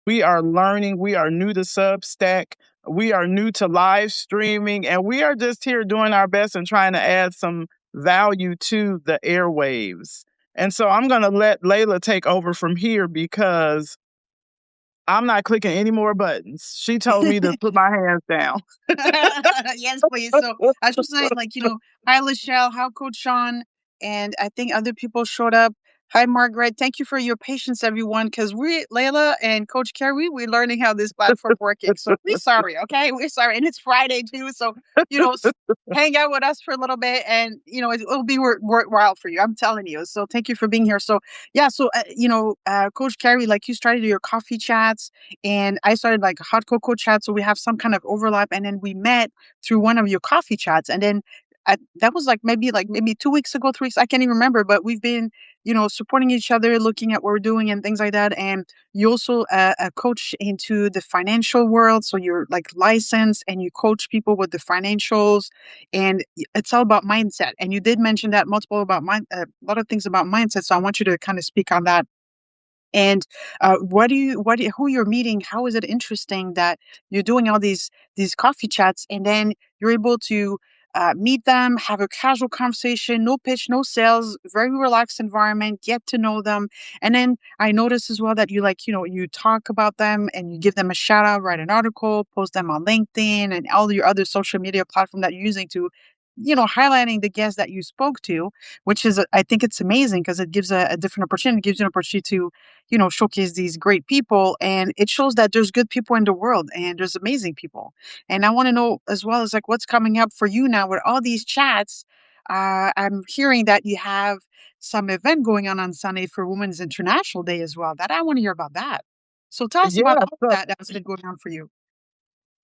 We are learning. We are new to Substack. We are new to live streaming, and we are just here doing our best and trying to add some value to the airwaves. And so I'm going to let Layla take over from here because I'm not clicking any more buttons. She told me to put my hands down. Yes, please. So I just saying, like, hi, Lachelle, how Coach Sean, and I think other people showed up. Hi, Margaret. Thank you for your patience, everyone, because Layla and Coach Carrie, we're learning how this platform working. So we're sorry, okay? We're sorry. And it's Friday, too. So, you know, s- hang out with us for a little bit and, it'll be worthwhile for you. I'm telling you. So thank you for being here. So, yeah. So, Coach Carrie, like you started your coffee chats and I started like hot cocoa chat. So we have some kind of overlap. And then we met through one of your coffee chats. And then that was like maybe 2 weeks ago, 3 weeks. I can't even remember, but we've been, supporting each other, looking at what we're doing and things like that. And you also a coach into the financial world. So you're like licensed and you coach people with the financials and it's all about mindset. And you did mention that multiple about a lot of things about mindset. So I want you to kind of speak on that and who you're meeting? How is it interesting that you're doing all these coffee chats, and then you're able to meet them, have a casual conversation, no pitch, no sales, very relaxed environment, get to know them, and then I noticed as well that you like you talk about them and you give them a shout out, write an article, post them on LinkedIn and all your other social media platform that you're using to highlighting the guests that you spoke to, which is I think it's amazing because it gives a different opportunity, it gives you an opportunity to showcase these great people. And it shows that there's good people in the world and there's amazing people. And I want to know as well as like what's coming up for you now with all these chats. I'm hearing that you have some event going on Sunday for Women's International Day as well. That I want to hear about that. So tell us about Yeah. all of that that's been going on for you.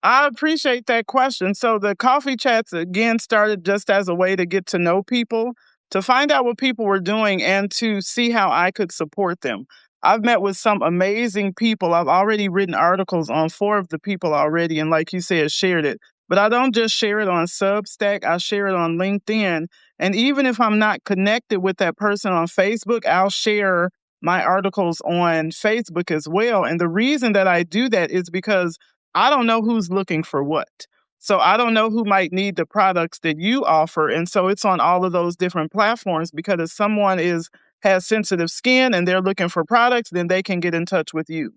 I appreciate that question. So the coffee chats again started just as a way to get to know people, to find out what people were doing and to see how I could support them. I've met with some amazing people. I've already written articles on four of the people already and like you said shared it. But I don't just share it on Substack, I share it on LinkedIn. And even if I'm not connected with that person on Facebook, I'll share my articles on Facebook as well. And the reason that I do that is because I don't know who's looking for what. So I don't know who might need the products that you offer. And so it's on all of those different platforms because if someone has sensitive skin and they're looking for products, then they can get in touch with you.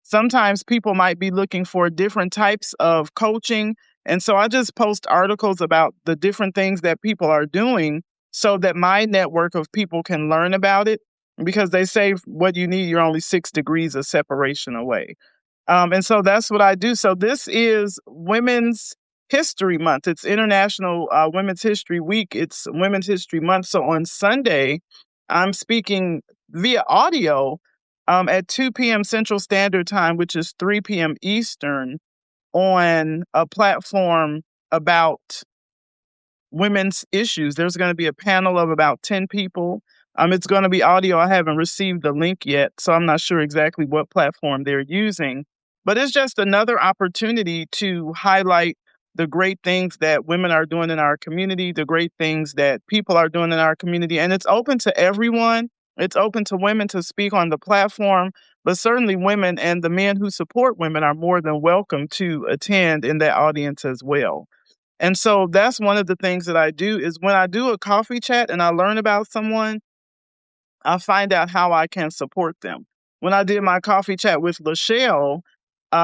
Sometimes people might be looking for different types of coaching. And so I just post articles about the different things that people are doing so that my network of people can learn about it because they say what you need, you're only 6 degrees of separation away. And so that's what I do. So this is Women's History Month. It's International Women's History Week. It's Women's History Month. So on Sunday, I'm speaking via audio at 2 p.m. Central Standard Time, which is 3 p.m. Eastern, on a platform about women's issues. There's going to be a panel of about 10 people. It's going to be audio. I haven't received the link yet, so I'm not sure exactly what platform they're using. But it's just another opportunity to highlight the great things that women are doing in our community, the great things that people are doing in our community. And it's open to everyone. It's open to women to speak on the platform, but certainly women and the men who support women are more than welcome to attend in that audience as well. And so that's one of the things that I do is when I do a coffee chat and I learn about someone, I find out how I can support them. When I did my coffee chat with Lachelle,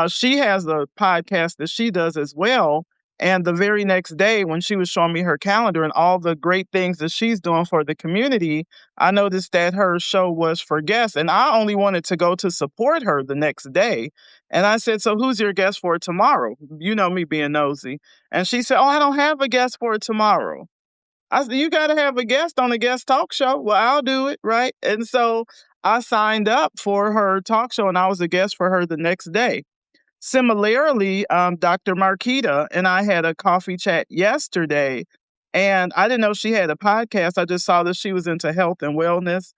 she has a podcast that she does as well. And the very next day, when she was showing me her calendar and all the great things that she's doing for the community, I noticed that her show was for guests. And I only wanted to go to support her the next day. And I said, "So who's your guest for tomorrow?" You know me being nosy. And she said, "Oh, I don't have a guest for tomorrow." I said, "You got to have a guest on a guest talk show." Well, I'll do it, right? And so I signed up for her talk show and I was a guest for her the next day. Similarly, Dr. Marquita and I had a coffee chat yesterday, and I didn't know she had a podcast. I just saw that she was into health and wellness.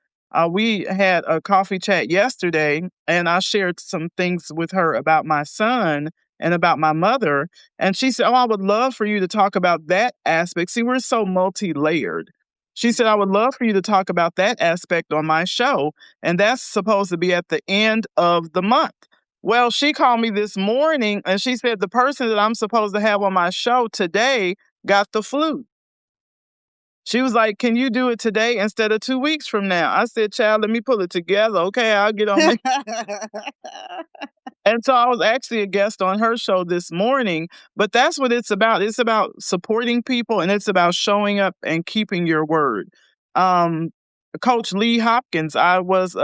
We had a coffee chat yesterday, and I shared some things with her about my son and about my mother. And she said, "Oh, I would love for you to talk about that aspect." See, we're so multi layered. She said, "I would love for you to talk about that aspect on my show." And that's supposed to be at the end of the month. Well, she called me this morning and she said the person that I'm supposed to have on my show today got the flu. She was like, "Can you do it today instead of 2 weeks from now?" I said, "Child, let me pull it together. Okay, I'll get on there." And so I was actually a guest on her show this morning, but that's what it's about. It's about supporting people and it's about showing up and keeping your word. Um, Coach Lee Hopkins, I was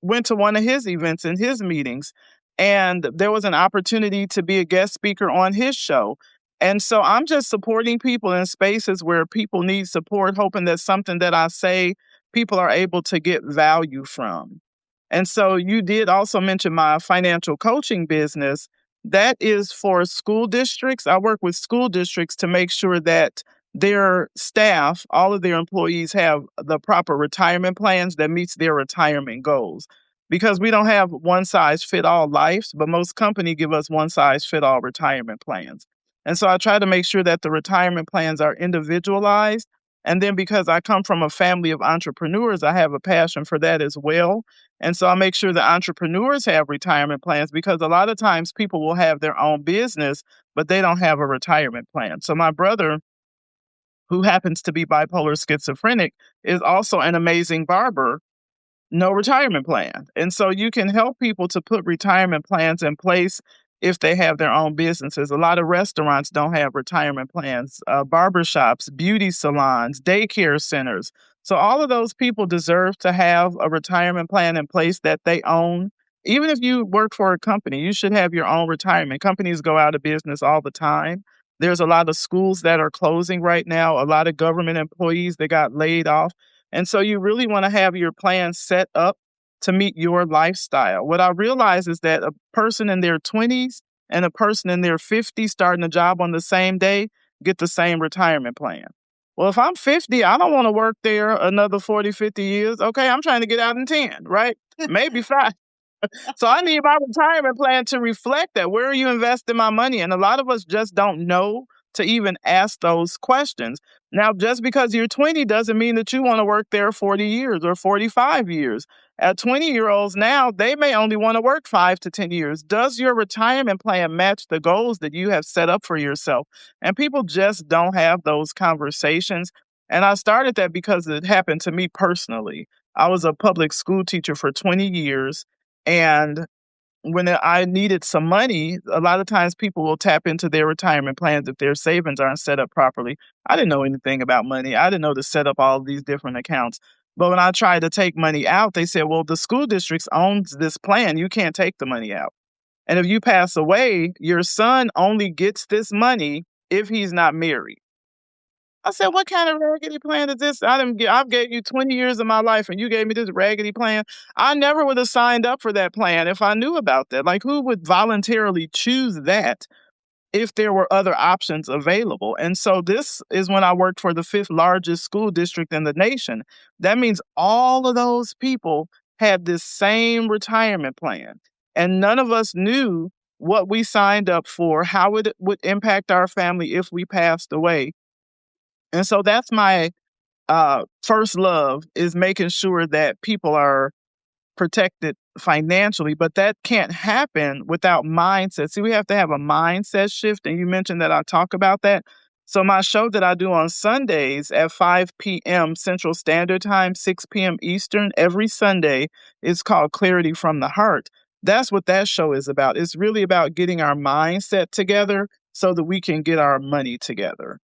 went to one of his events and his meetings, and there was an opportunity to be a guest speaker on his show. And so I'm just supporting people in spaces where people need support, hoping that something that I say people are able to get value from. And so you did also mention my financial coaching business. That is for school districts. I work with school districts to make sure that their staff, all of their employees have the proper retirement plans that meets their retirement goals. Because we don't have one size fit all lives, but most companies give us one size fit all retirement plans. And so I try to make sure that the retirement plans are individualized. And then because I come from a family of entrepreneurs, I have a passion for that as well. And so I make sure that entrepreneurs have retirement plans because a lot of times people will have their own business, but they don't have a retirement plan. So my brother, who happens to be bipolar schizophrenic, is also an amazing barber, no retirement plan. And so you can help people to put retirement plans in place if they have their own businesses. A lot of restaurants don't have retirement plans, barbershops, beauty salons, daycare centers. So all of those people deserve to have a retirement plan in place that they own. Even if you work for a company, you should have your own retirement. Companies go out of business all the time. There's a lot of schools that are closing right now, a lot of government employees that got laid off. And so you really want to have your plan set up to meet your lifestyle. What I realize is that a person in their 20s and a person in their 50s starting a job on the same day get the same retirement plan. Well, if I'm 50, I don't want to work there another 40, 50 years. Okay, I'm trying to get out in 10, right? Maybe 5. So I need my retirement plan to reflect that. Where are you investing my money? And a lot of us just don't know to even ask those questions. Now, just because you're 20 doesn't mean that you want to work there 40 years or 45 years. At 20-year-olds now, they may only want to work 5 to 10 years. Does your retirement plan match the goals that you have set up for yourself? And people just don't have those conversations. And I started that because it happened to me personally. I was a public school teacher for 20 years. And when I needed some money, a lot of times people will tap into their retirement plans if their savings aren't set up properly. I didn't know anything about money. I didn't know to set up all of these different accounts. But when I tried to take money out, they said, well, the school district owns this plan. You can't take the money out. And if you pass away, your son only gets this money if he's not married. I said, "What kind of raggedy plan is this? I've gave you 20 years of my life and you gave me this raggedy plan." I never would have signed up for that plan if I knew about that. Like, who would voluntarily choose that if there were other options available? And so this is when I worked for the fifth largest school district in the nation. That means all of those people had this same retirement plan. And none of us knew what we signed up for, how it would impact our family if we passed away. And so that's my first love, is making sure that people are protected financially, but that can't happen without mindset. See, we have to have a mindset shift. And you mentioned that I talk about that. So my show that I do on Sundays at 5 p.m. Central Standard Time, 6 p.m. Eastern, every Sunday is called Clarity from the Heart. That's what that show is about. It's really about getting our mindset together so that we can get our money together.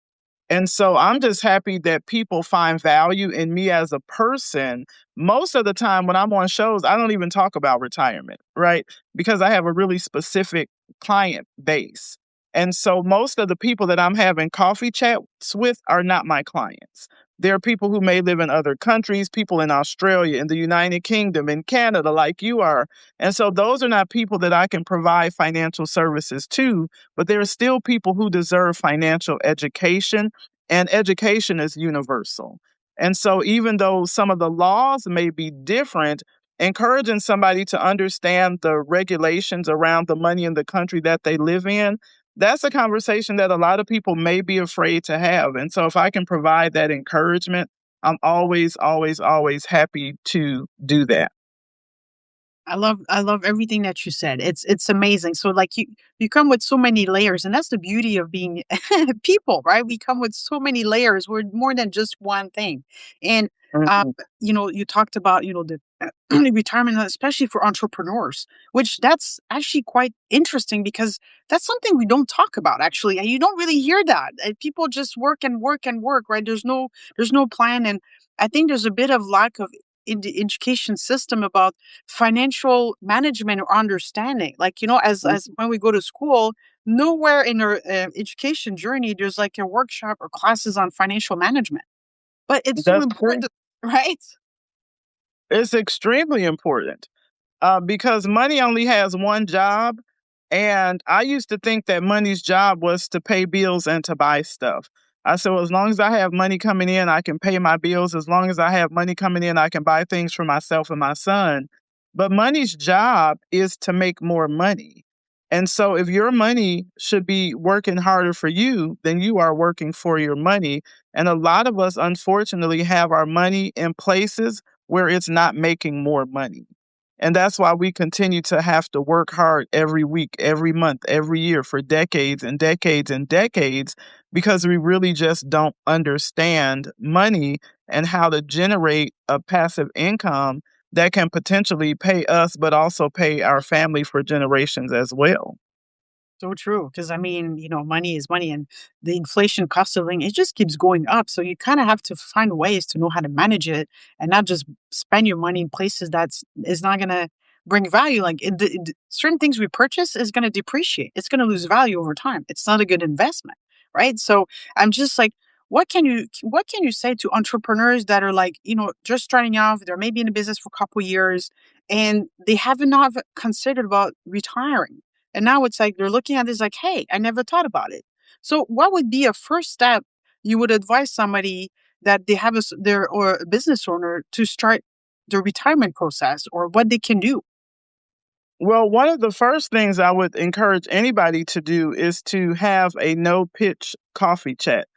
And so I'm just happy that people find value in me as a person. Most of the time when I'm on shows, I don't even talk about retirement, right? Because I have a really specific client base. And so most of the people that I'm having coffee chats with are not my clients. There are people who may live in other countries, people in Australia, in the United Kingdom, in Canada, like you are. And so those are not people that I can provide financial services to, but there are still people who deserve financial education, and education is universal. And so, even though some of the laws may be different, encouraging somebody to understand the regulations around the money in the country that they live in, that's a conversation that a lot of people may be afraid to have. And so, if I can provide that encouragement, I'm always, always, always happy to do that. I love everything that you said. It's amazing. So like you come with so many layers, and that's the beauty of being people, right? We come with so many layers. We're more than just one thing. And uh, Mhm. you talked about, the retirement, especially for entrepreneurs, which that's actually quite interesting because that's something we don't talk about actually. And you don't really hear that. People just work and work and work, right? There's no plan. And I think there's a bit of lack of in the education system about financial management or understanding. Like, as when we go to school, nowhere in our education journey there's like a workshop or classes on financial management, but it's so That's true. important. Right. It's extremely important. Because money only has one job. And I used to think that money's job was to pay bills and to buy stuff. I said, well, as long as I have money coming in, I can pay my bills. As long as I have money coming in, I can buy things for myself and my son. But money's job is to make more money. And so if your money should be working harder for you, then you are working for your money. And a lot of us, unfortunately, have our money in places where it's not making more money. And that's why we continue to have to work hard every week, every month, every year for decades and decades and decades because we really just don't understand money and how to generate a passive income that can potentially pay us, but also pay our family for generations as well. So true. Because I mean, money is money, and the inflation cost of living, it just keeps going up. So you kind of have to find ways to know how to manage it and not just spend your money in places that's is not gonna bring value. Like certain things we purchase is gonna depreciate. It's gonna lose value over time. It's not a good investment. Right. So I'm just like, what can you say to entrepreneurs that are like, just starting off, they're maybe in the business for a couple years and they haven't not considered about retiring, and now it's like they're looking at this like, hey, I never thought about it. So, what would be a first step you would advise somebody that they have their or a business owner to start the retirement process or what they can do? Well, one of the first things I would encourage anybody to do is to have a no pitch coffee chat.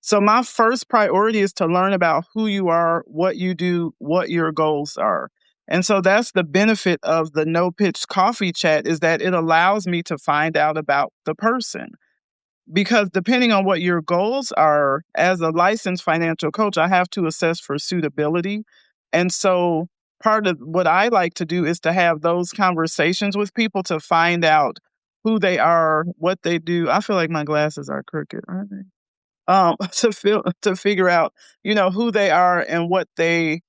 So, my first priority is to learn about who you are, what you do, what your goals are. And so that's the benefit of the no pitch coffee chat is that it allows me to find out about the person. Because depending on what your goals are, as a licensed financial coach, I have to assess for suitability. And so part of what I like to do is to have those conversations with people to find out who they are, what they do. I feel like my glasses are crooked, aren't they? To figure out, who they are and what they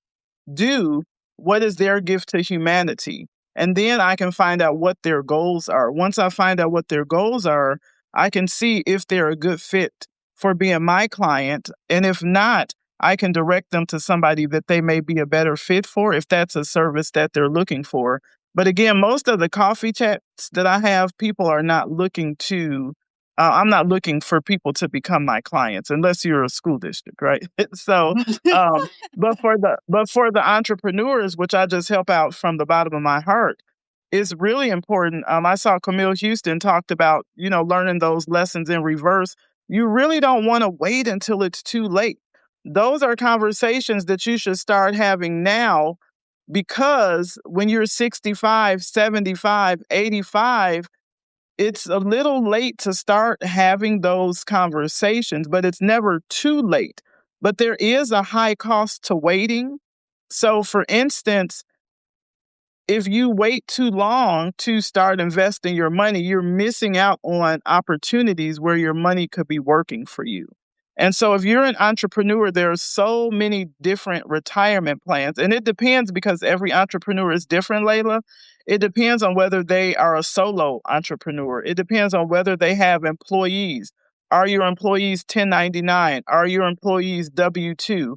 do, what is their gift to humanity? And then I can find out what their goals are. Once I find out what their goals are, I can see if they're a good fit for being my client. And if not, I can direct them to somebody that they may be a better fit for if that's a service that they're looking for. But again, most of the coffee chats that I have, people are not looking to, I'm not looking for people to become my clients unless you're a school district, right? So, um, but for the entrepreneurs, which I just help out from the bottom of my heart, it's really important. I saw Camille Houston talked about, learning those lessons in reverse. You really don't want to wait until it's too late. Those are conversations that you should start having now because when you're 65, 75, 85, it's a little late to start having those conversations, but it's never too late. But there is a high cost to waiting. So, for instance, if you wait too long to start investing your money, you're missing out on opportunities where your money could be working for you. And so, if you're an entrepreneur, there are so many different retirement plans. And it depends because every entrepreneur is different, Layla. It depends on whether they are a solo entrepreneur, it depends on whether they have employees. Are your employees 1099? Are your employees W 2?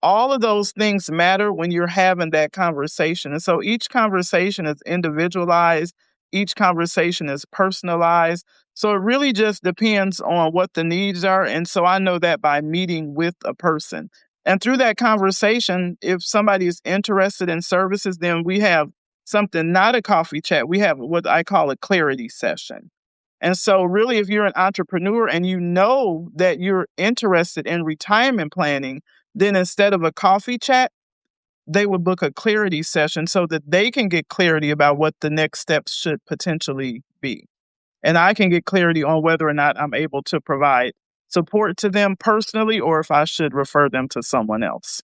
All of those things matter when you're having that conversation. And so each conversation is individualized, each conversation is personalized. So it really just depends on what the needs are. And so I know that by meeting with a person. And through that conversation, if somebody is interested in services, then we have something, not a coffee chat. We have what I call a clarity session. And so, really, if you're an entrepreneur and you know that you're interested in retirement planning, then instead of a coffee chat, they would book a clarity session so that they can get clarity about what the next steps should potentially be. And I can get clarity on whether or not I'm able to provide support to them personally or if I should refer them to someone else.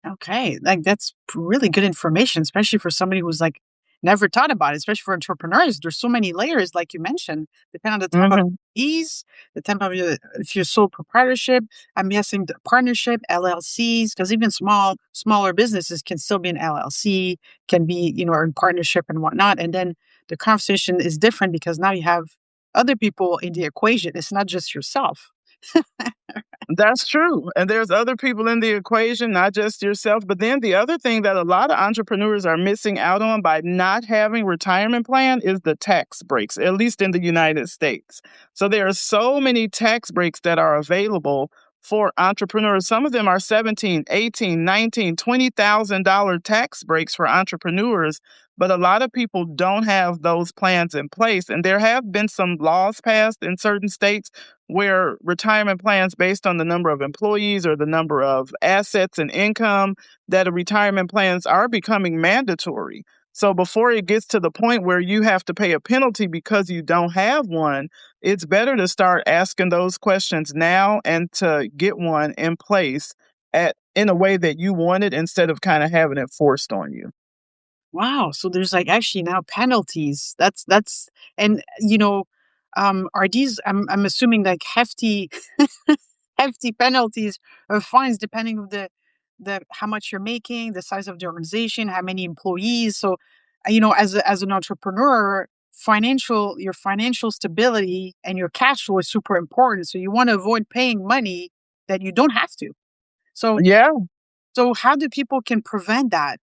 Okay, like that's really good information, especially for somebody who's like never thought about it, especially for entrepreneurs. There's so many layers, like you mentioned, depending on the type of Mhm. ease, the type of your if you're sole proprietorship, I'm guessing the partnership, LLCs, because even smaller businesses can still be an LLC, can be, in partnership and whatnot. And then the conversation is different because now you have other people in the equation. It's not just yourself. That's true. And there's other people in the equation, not just yourself. But then the other thing that a lot of entrepreneurs are missing out on by not having retirement plan is the tax breaks, at least in the United States. So there are so many tax breaks that are available for entrepreneurs. Some of them are 17, 18, 19, $20,000 tax breaks for entrepreneurs. But a lot of people don't have those plans in place. And there have been some laws passed in certain states where retirement plans based on the number of employees or the number of assets and income that retirement plans are becoming mandatory. So before it gets to the point where you have to pay a penalty because you don't have one, it's better to start asking those questions now and to get one in place at in a way that you want it instead of kind of having it forced on you. Wow, so there's, like, actually now penalties. That's and, are these I'm assuming, like, hefty hefty penalties or fines depending on the how much you're making, the size of the organization, how many employees. So, as an entrepreneur, your financial stability and your cash flow is super important, so you wanna avoid paying money that you don't have to. So Yeah. so how do people can prevent that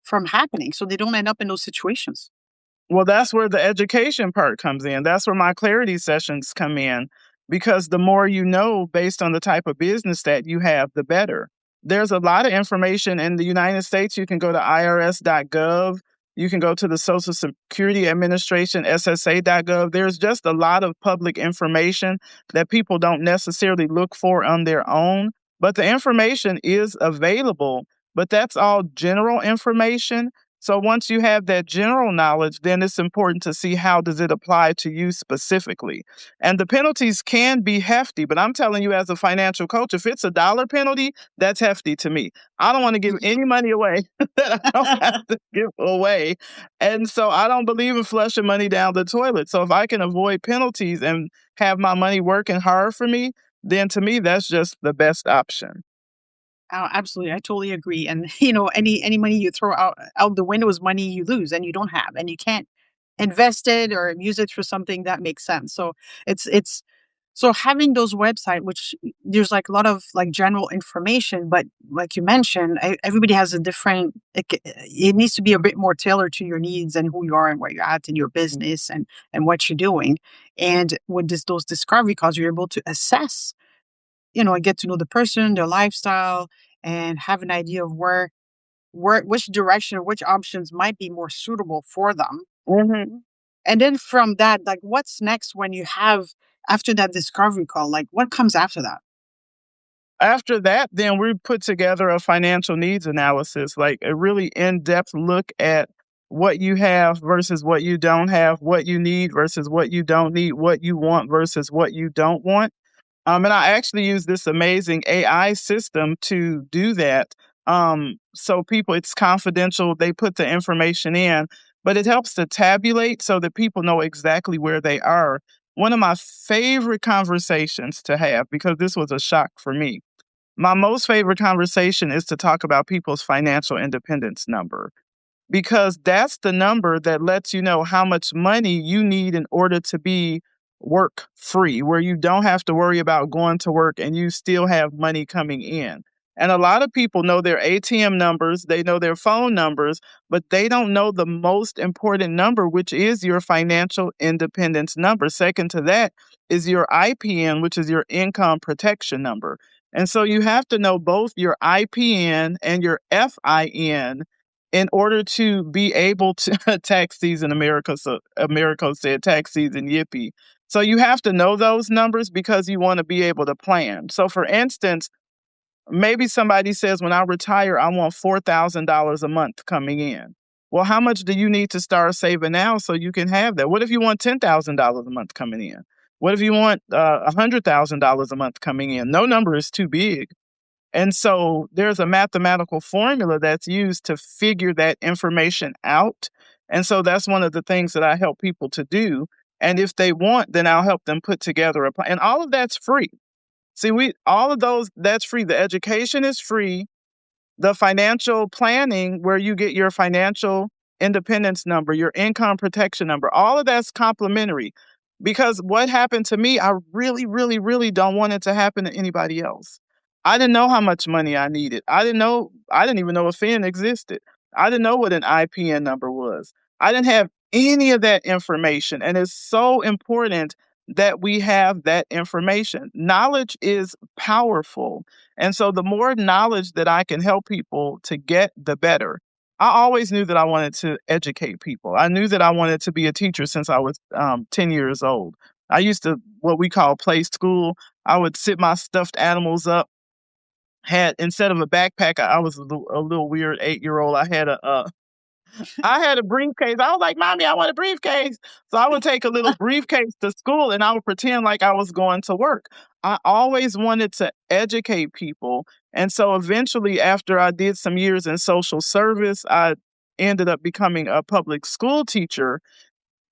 from happening so they don't end up in those situations? Well, that's where the education part comes in. That's where my clarity sessions come in because the more you know based on the type of business that you have, the better. There's a lot of information in the United States. You can go to irs.gov. You can go to the Social Security Administration, SSA.gov. There's just a lot of public information that people don't necessarily look for on their own, but the information is available. But that's all general information. So once you have that general knowledge, then it's important to see how does it apply to you specifically. And the penalties can be hefty, but I'm telling you as a financial coach, if it's $1 penalty, that's hefty to me. I don't want to give any money away that I don't have to give away. And so I don't believe in flushing money down the toilet. So if I can avoid penalties and have my money working hard for me, then to me that's just the best option. Oh, absolutely. I totally agree. And any money you throw out the window is money you lose and you don't have, and you can't invest it or use it for something that makes sense. So it's so having those website, which there's like a lot of like general information, but like you mentioned, everybody has a different. It needs to be a bit more tailored to your needs and who you are and where you're at in your business and what you're doing. And with those discovery calls, you're able to assess, I get to know the person, their lifestyle, and have an idea of which direction or which options might be more suitable for them. Mhm. And then from that, like what's next when you have after that discovery call? Like what comes after that? After that, then we put together a financial needs analysis, like a really in-depth look at what you have versus what you don't have, what you need versus what you don't need, what you want versus what you don't want. And I actually use this amazing AI system to do that. So people, it's confidential. They put the information in, but it helps to tabulate so that people know exactly where they are. One of my favorite conversations to have, because this was a shock for me, my most favorite conversation is to talk about people's financial independence number because that's the number that lets you know how much money you need in order to be work free, where you don't have to worry about going to work and you still have money coming in. And a lot of people know their ATM numbers, they know their phone numbers, but they don't know the most important number, which is your financial independence number. Second to that is your IPN, which is your income protection number. And so you have to know both your IPN and your FIN in order to be able to tax season America. So America said tax season yippee. So you have to know those numbers because you want to be able to plan. So for instance, Maybe somebody says, when I retire, I want $4,000 a month coming in. Well, how much do you need to start saving now so you can have that? What if you want $10,000 a month coming in? What if you want $100,000 a month coming in? No number is too big. And so there's a mathematical formula that's used to figure that information out. And so that's one of the things that I help people to do. And if they want, then I'll help them put together a plan. And all of that's free. See, all of those, that's free. The education is free. The financial planning, where you get your financial independence number, your income protection number, all of that's complimentary. Because what happened to me, I really, really, really don't want it to happen to anybody else. I didn't know how much money I needed. I didn't even know a fin existed. I didn't know what an IPN number was. I didn't have any of that information. And it's so important that we have that information. Knowledge is powerful. And so the more knowledge that I can help people to get, the better. I always knew that I wanted to educate people. I knew that I wanted to be a teacher since I was 10 years old. I used to, what we call play school. I would sit my stuffed animals up. Had, instead of a backpack, I was a little weird 8-year-old. I had a briefcase. I was like, Mommy, I want a briefcase. So I would take a little briefcase to school and I would pretend like I was going to work. I always wanted to educate people. And so eventually, after I did some years in social service, I ended up becoming a public school teacher.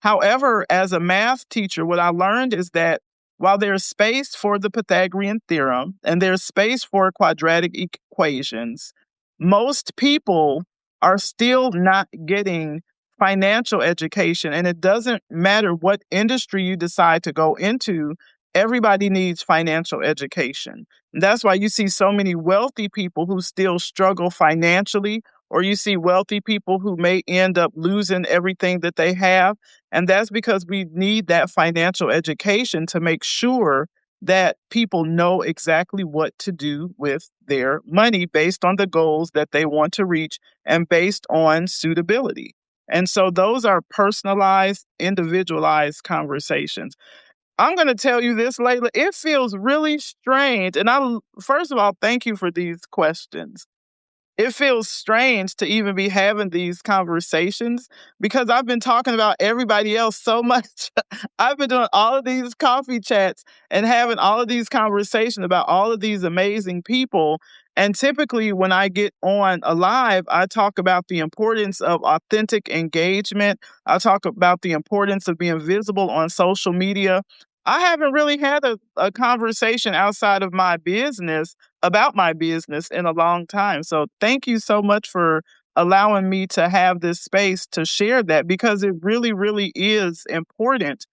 However, as a math teacher, what I learned is that while there's space for the Pythagorean theorem and there's space for quadratic equations, most people are still not getting financial education. And it doesn't matter what industry you decide to go into, everybody needs financial education. And that's why you see so many wealthy people who still struggle financially, or you see wealthy people who may end up losing everything that they have. And that's because we need that financial education to make sure that people know exactly what to do with their money based on the goals that they want to reach and based on suitability. And so those are personalized, individualized conversations. I'm going to tell you this, Layla, it feels really strange. And first of all, thank you for these questions. It feels strange to even be having these conversations because I've been talking about everybody else so much. I've been doing all of these coffee chats and having all of these conversations about all of these amazing people. And typically, when I get on a live, I talk about the importance of authentic engagement. I talk about the importance of being visible on social media. I haven't really had a conversation outside of my business about my business in a long time. So thank you so much for allowing me to have this space to share that because it really, really is important.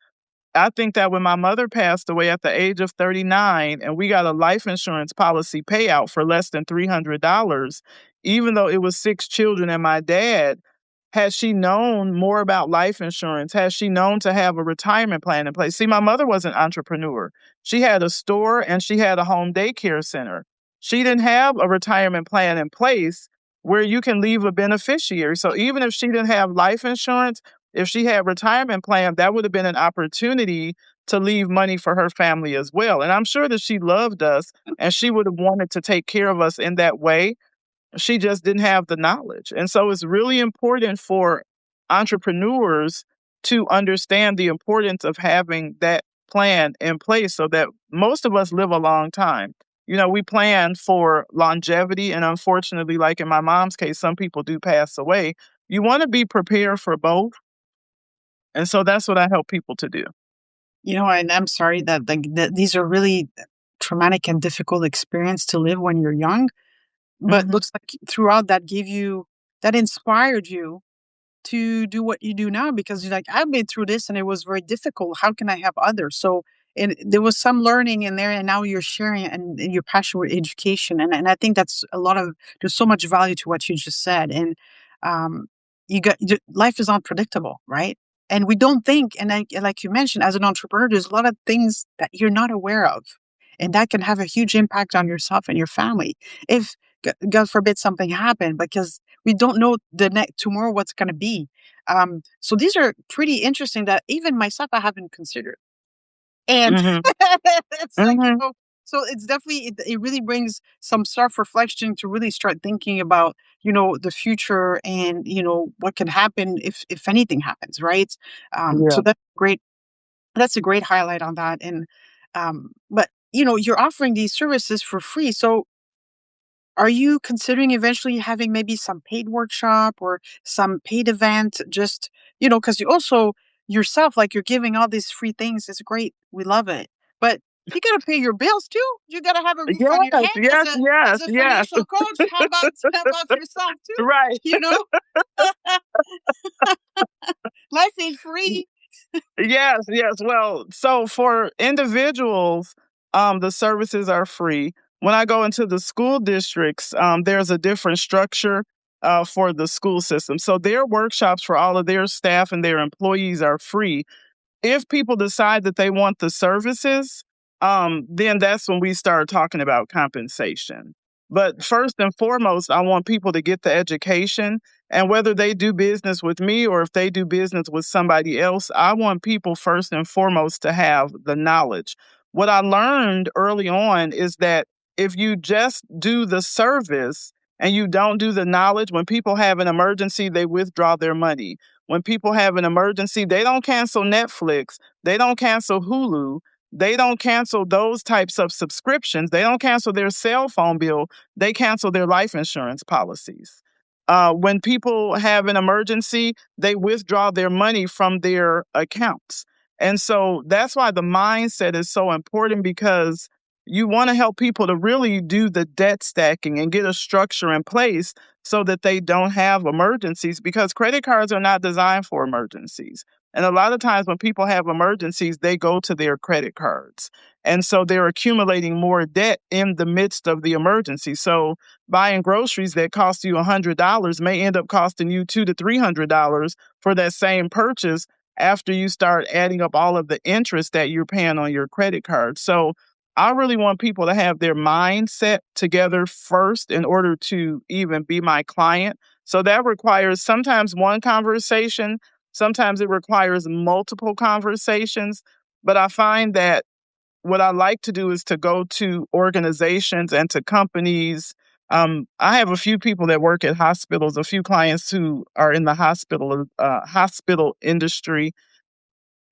I think that when my mother passed away at the age of 39 and we got a life insurance policy payout for less than $300, even though it was 6 children and my dad, had she known more about life insurance, had she known to have a retirement plan in place. See, my mother was an entrepreneur. She had a store and she had a home daycare center. She didn't have a retirement plan in place where you can leave a beneficiary. So even if she didn't have life insurance, if she had retirement plan, that would have been an opportunity to leave money for her family as well. And I'm sure that she loved us and she would have wanted to take care of us in that way. She just didn't have the knowledge. And so it's really important for entrepreneurs to understand the importance of having that plan in place so that most of us live a long time. You know, we plan for longevity, and unfortunately, like in my mom's case, some people do pass away. You want to be prepared for both. And so that's what I help people to do. And I'm sorry that these are really traumatic and difficult experience to live when you're young. But Mhm. looks like throughout that inspired you to do what you do now because you're like, I've been through this and it was very difficult. How can I help others? So and there was some learning in there and now you're sharing and you're passionate with education. And I think that's there's so much value to what you just said. And um life is unpredictable, right? And we don't think, and like you mentioned, as an entrepreneur, there's a lot of things that you're not aware of. And that can have a huge impact on yourself and your family. If God forbid something happened, because we don't know the next tomorrow what's going to be. So these are pretty interesting that even myself I haven't considered. And Mhm. it's like Mhm. So it's definitely it really brings some self-reflection to really start thinking about, the future and, what can happen if anything happens, right? So Yeah. that's a great highlight on that. And but you're offering these services for free. So are you considering eventually having maybe some paid workshop or some paid event? Just, because you also yourself, like you're giving all these free things. It's great. We love it. But you got to pay your bills too. You got to have a roof on your Yes, head yes, as yes, a yes. financial coach. How about yourself too? Right. You know, life ain't free. Yes, yes. Well, so for individuals, the services are free. When I go into the school districts, there's a different structure for the school system. So their workshops for all of their staff and their employees are free. If people decide that they want the services, then that's when we start talking about compensation. But first and foremost, I want people to get the education. And whether they do business with me or if they do business with somebody else, I want people first and foremost to have the knowledge. What I learned early on is that if you just do the service and you don't do the knowledge, when people have an emergency, they withdraw their money. When people have an emergency, they don't cancel Netflix, they don't cancel Hulu, they don't cancel those types of subscriptions, they don't cancel their cell phone bill, they cancel their life insurance policies. When people have an emergency, they withdraw their money from their accounts. And so that's why the mindset is so important because you want to help people to really do the debt stacking and get a structure in place so that they don't have emergencies because credit cards are not designed for emergencies. And a lot of times when people have emergencies, they go to their credit cards. And so they're accumulating more debt in the midst of the emergency. So buying groceries that cost you $100 may end up costing you $200 to $300 for that same purchase after you start adding up all of the interest that you're paying on your credit card. So I really want people to have their mindset together first in order to even be my client. So that requires sometimes one conversation, sometimes it requires multiple conversations. But I find that what I like to do is to go to organizations and to companies. I have a few people that work at hospitals, a few clients who are in the hospital industry.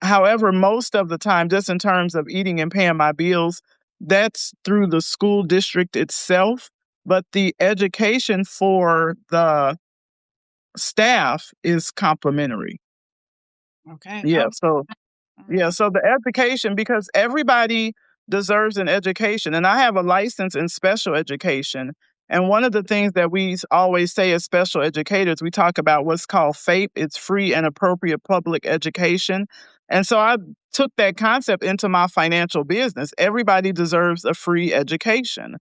However, most of the time, just in terms of eating and paying my bills, that's through the school district itself. But the education for the staff is complimentary. Okay. Yeah. Oh, So all yeah, right. so the education, because everybody deserves an education. And I have a license in special education. And one of the things that we always say as special educators, we talk about what's called FAPE. It's free and appropriate public education. And so I took that concept into my financial business. Everybody deserves a free education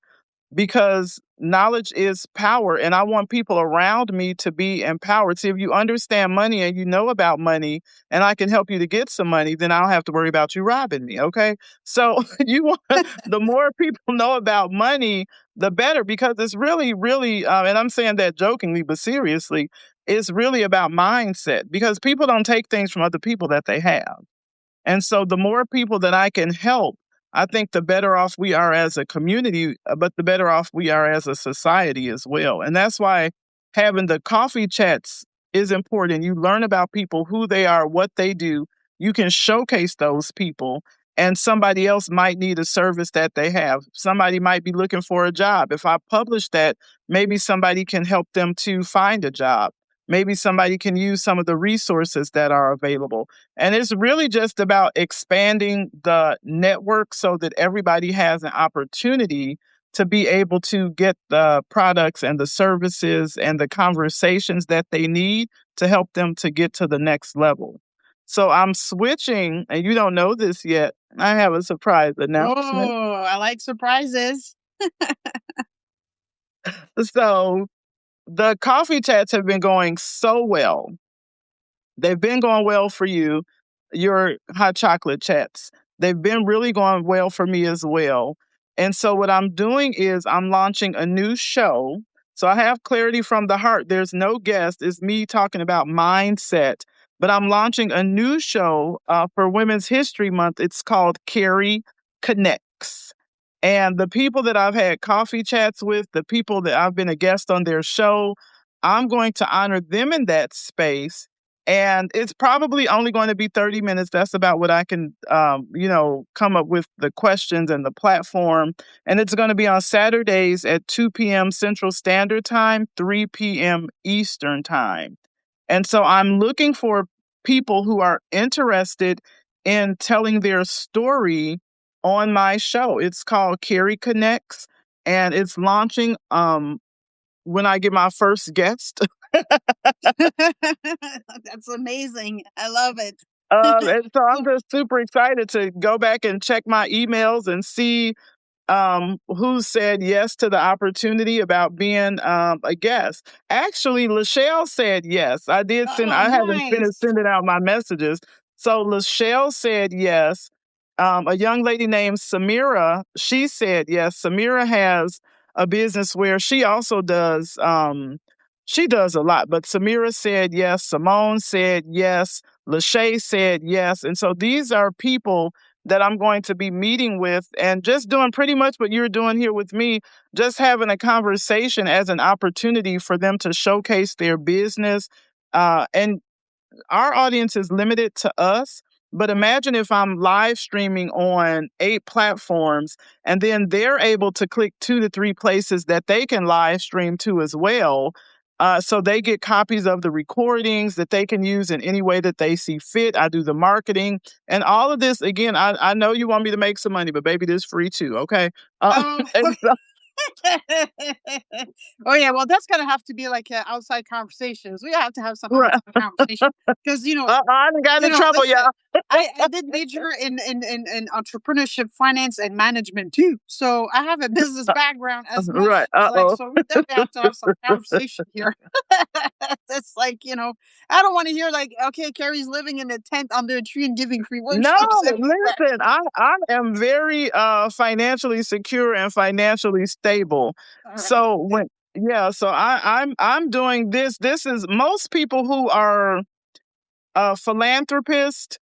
because knowledge is power and I want people around me to be empowered. See, if you understand money and you know about money and I can help you to get some money, then I don't have to worry about you robbing me. Okay. So you want the more people know about money, the better because it's really, really, and I'm saying that jokingly, but seriously, it's really about mindset because people don't take things from other people that they have. And so the more people that I can help, I think the better off we are as a community, but the better off we are as a society as well. And that's why having the coffee chats is important. You learn about people, who they are, what they do. You can showcase those people, and somebody else might need a service that they have. Somebody might be looking for a job. If I publish that, maybe somebody can help them to find a job. Maybe somebody can use some of the resources that are available. And it's really just about expanding the network so that everybody has an opportunity to be able to get the products and the services and the conversations that they need to help them to get to the next level. So I'm switching, and you don't know this yet. I have a surprise announcement. Oh, I like surprises. So the coffee chats have been going so well. They've been going well for you, your hot chocolate chats. They've been really going well for me as well. And so what I'm doing is I'm launching a new show. So I have Clarity from the Heart. There's no guest. It's me talking about mindset. But I'm launching a new show for Women's History Month. It's called Carrie Connects. And the people that I've had coffee chats with, the people that I've been a guest on their show, I'm going to honor them in that space. And it's probably only going to be 30 minutes. That's about what I can, come up with the questions and the platform. And it's going to be on Saturdays at 2 p.m. Central Standard Time, 3 p.m. Eastern Time. And so I'm looking for people who are interested in telling their story on my show. It's called Carrie Connects, and it's launching when I get my first guest. That's amazing. I love it. And so I'm So, just super excited to go back and check my emails and see who said yes to the opportunity about being a guest. Actually, Lachelle said yes. oh, I haven't finished nice. sending out my messages. So Lachelle said yes. A young lady named Samira, she said yes. Samira has a business where she does a lot, but Samira said yes. Simone said yes. Lachey said yes. And so these are people that I'm going to be meeting with and just doing pretty much what you're doing here with me, just having a conversation as an opportunity for them to showcase their business. And our audience is limited to us. But imagine if I'm live streaming on 8 platforms and then they're able to click 2 to 3 places that they can live stream to as well. So they get copies of the recordings that they can use in any way that they see fit. I do the marketing and all of this. Again, I know you want me to make some money, but baby, this free too. Okay. Oh. And so- Oh yeah, well that's gonna have to be like outside conversations. We have to have some right. outside conversation because I done got in trouble, listen, y'all. I did major in entrepreneurship, finance, and management too. So I have a business background as Right. much as like, so we definitely have to have some conversation here. It's like, I don't want to hear like, okay, Carrie's living in a tent under a tree and giving free No, workshops everywhere. listen, I am very financially secure and financially stable. All right. So when yeah, so I'm doing this. This is most people who are philanthropists.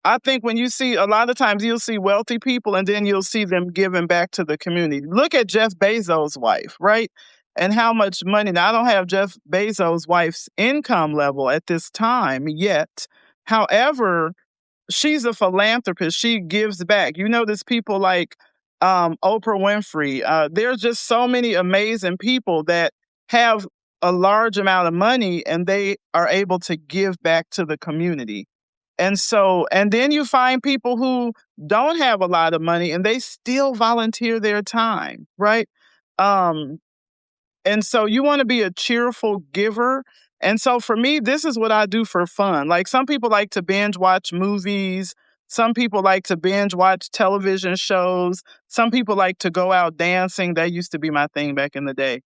I think when you see a lot of times you'll see wealthy people and then you'll see them giving back to the community. Look at Jeff Bezos' wife, right? And how much money. Now I don't have Jeff Bezos' wife's income level at this time yet. However, she's a philanthropist. She gives back. You notice people like Oprah Winfrey. There's just so many amazing people that have a large amount of money and they are able to give back to the community. And so, and then you find people who don't have a lot of money and they still volunteer their time, right? Um, and so you want to be a cheerful giver. And so for me, this is what I do for fun. Like some people like to binge watch movies. Some people like to binge watch television shows. Some people like to go out dancing. That used to be my thing back in the day.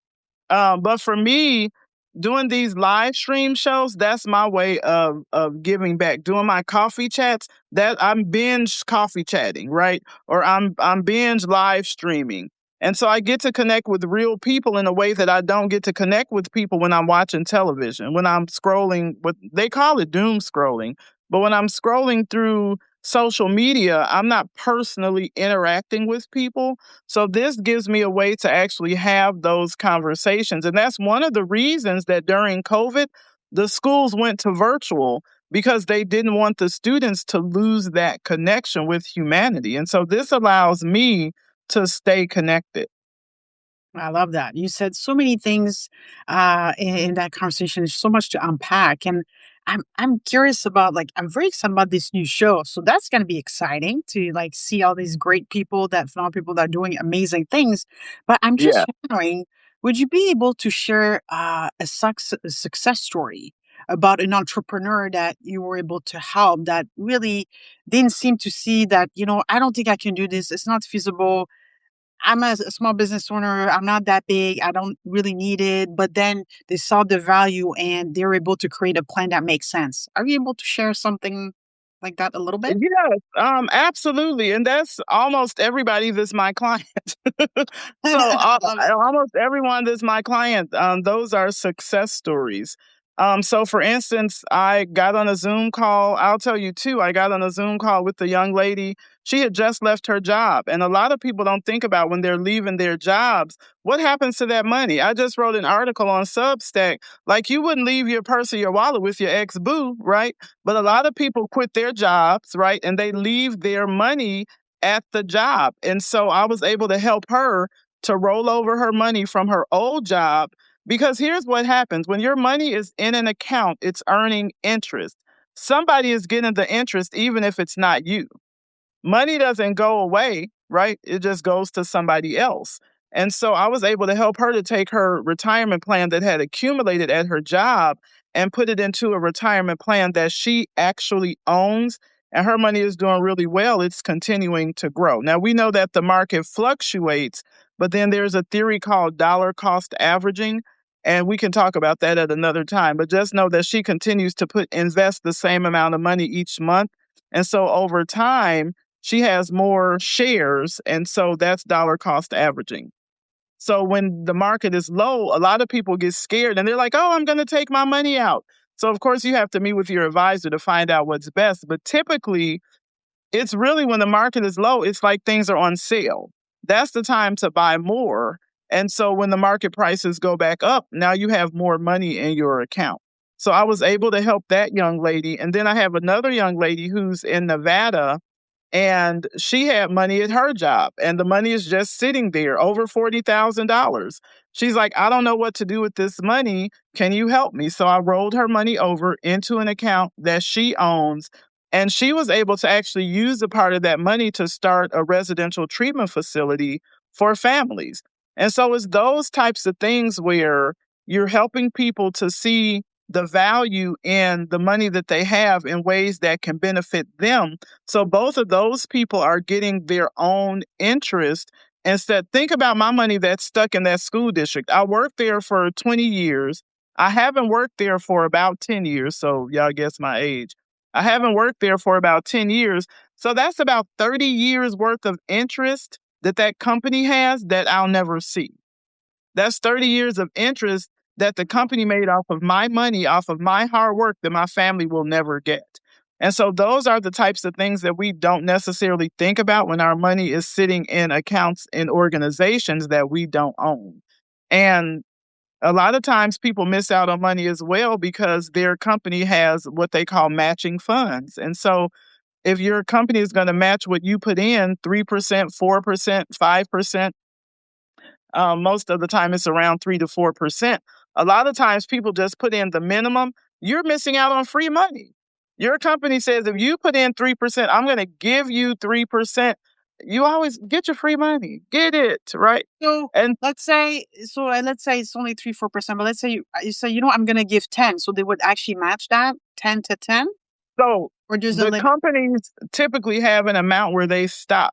But for me, doing these live stream shows, that's my way of giving back. Doing my coffee chats, that I'm binge coffee chatting, right? Or I'm binge live streaming. And so I get to connect with real people in a way that I don't get to connect with people when I'm watching television, when I'm scrolling what they call it doom scrolling. But when I'm scrolling through social media, I'm not personally interacting with people. So this gives me a way to actually have those conversations. And that's one of the reasons that during COVID, the schools went to virtual because they didn't want the students to lose that connection with humanity. And so this allows me to stay connected. I love that. You said so many things in that conversation. There's so much to unpack, and I'm curious about like I'm very excited about this new show. So that's going to be exciting to like see all these great people that phenomenal people that are doing amazing things. But I'm Yeah. just wondering, would you be able to share a success story about an entrepreneur that you were able to help that really didn't seem to see that I don't think I can do this. It's not feasible. I'm a small business owner. I'm not that big. I don't really need it. But then they saw the value and they're able to create a plan that makes sense. Are you able to share something like that a little bit? Yes, absolutely. And that's almost everybody that's my client. So I love it. almost everyone that's my client, those are success stories. So for instance, I got on a Zoom call. I'll tell you too, I got on a Zoom call with the young lady. She had just left her job. And a lot of people don't think about when they're leaving their jobs, what happens to that money? I just wrote an article on Substack. Like you wouldn't leave your purse or your wallet with your ex boo, right? But a lot of people quit their jobs, right? And they leave their money at the job. And so I was able to help her to roll over her money from her old job, because here's what happens when your money is in an account, it's earning interest. Somebody is getting the interest, even if it's not you. Money doesn't go away, right? It just goes to somebody else. And so I was able to help her to take her retirement plan that had accumulated at her job and put it into a retirement plan that she actually owns. And her money is doing really well. It's continuing to grow. Now, we know that the market fluctuates, but then there's a theory called dollar cost averaging. And we can talk about that at another time. But just know that she continues to invest the same amount of money each month. And so over time, she has more shares, and so that's dollar cost averaging. So when the market is low, a lot of people get scared and they're like, oh, I'm going to take my money out. So, of course, you have to meet with your advisor to find out what's best. But typically, it's really when the market is low, it's like things are on sale. That's the time to buy more. And so when the market prices go back up, now you have more money in your account. So I was able to help that young lady. And then I have another young lady who's in Nevada, and she had money at her job, and the money is just sitting there, over $40,000. She's like, I don't know what to do with this money. Can you help me? So I rolled her money over into an account that she owns. And she was able to actually use a part of that money to start a residential treatment facility for families. And so it's those types of things where you're helping people to see the value in the money that they have in ways that can benefit them. So both of those people are getting their own interest. Instead, think about my money that's stuck in that school district. I worked there for 20 years. I haven't worked there for about 10 years. So y'all guess my age. I haven't worked there for about 10 years. So that's about 30 years worth of interest that that company has that I'll never see. That's 30 years of interest that the company made off of my money, off of my hard work that my family will never get. And so those are the types of things that we don't necessarily think about when our money is sitting in accounts in organizations that we don't own. And a lot of times people miss out on money as well because their company has what they call matching funds. And so if your company is going to match what you put in, 3%, 4%, 5%, most of the time it's around 3 to 4%. A lot of times people just put in the minimum. You're missing out on free money. Your company says if you put in 3%, I'm going to give you 3%. You always get your free money. Get it, right? So And let's say it's only 3-4%, but let's say you say, I'm gonna give 10. So they would actually match that 10 to 10, so or there's a the limit. companies typically have an amount where they stop.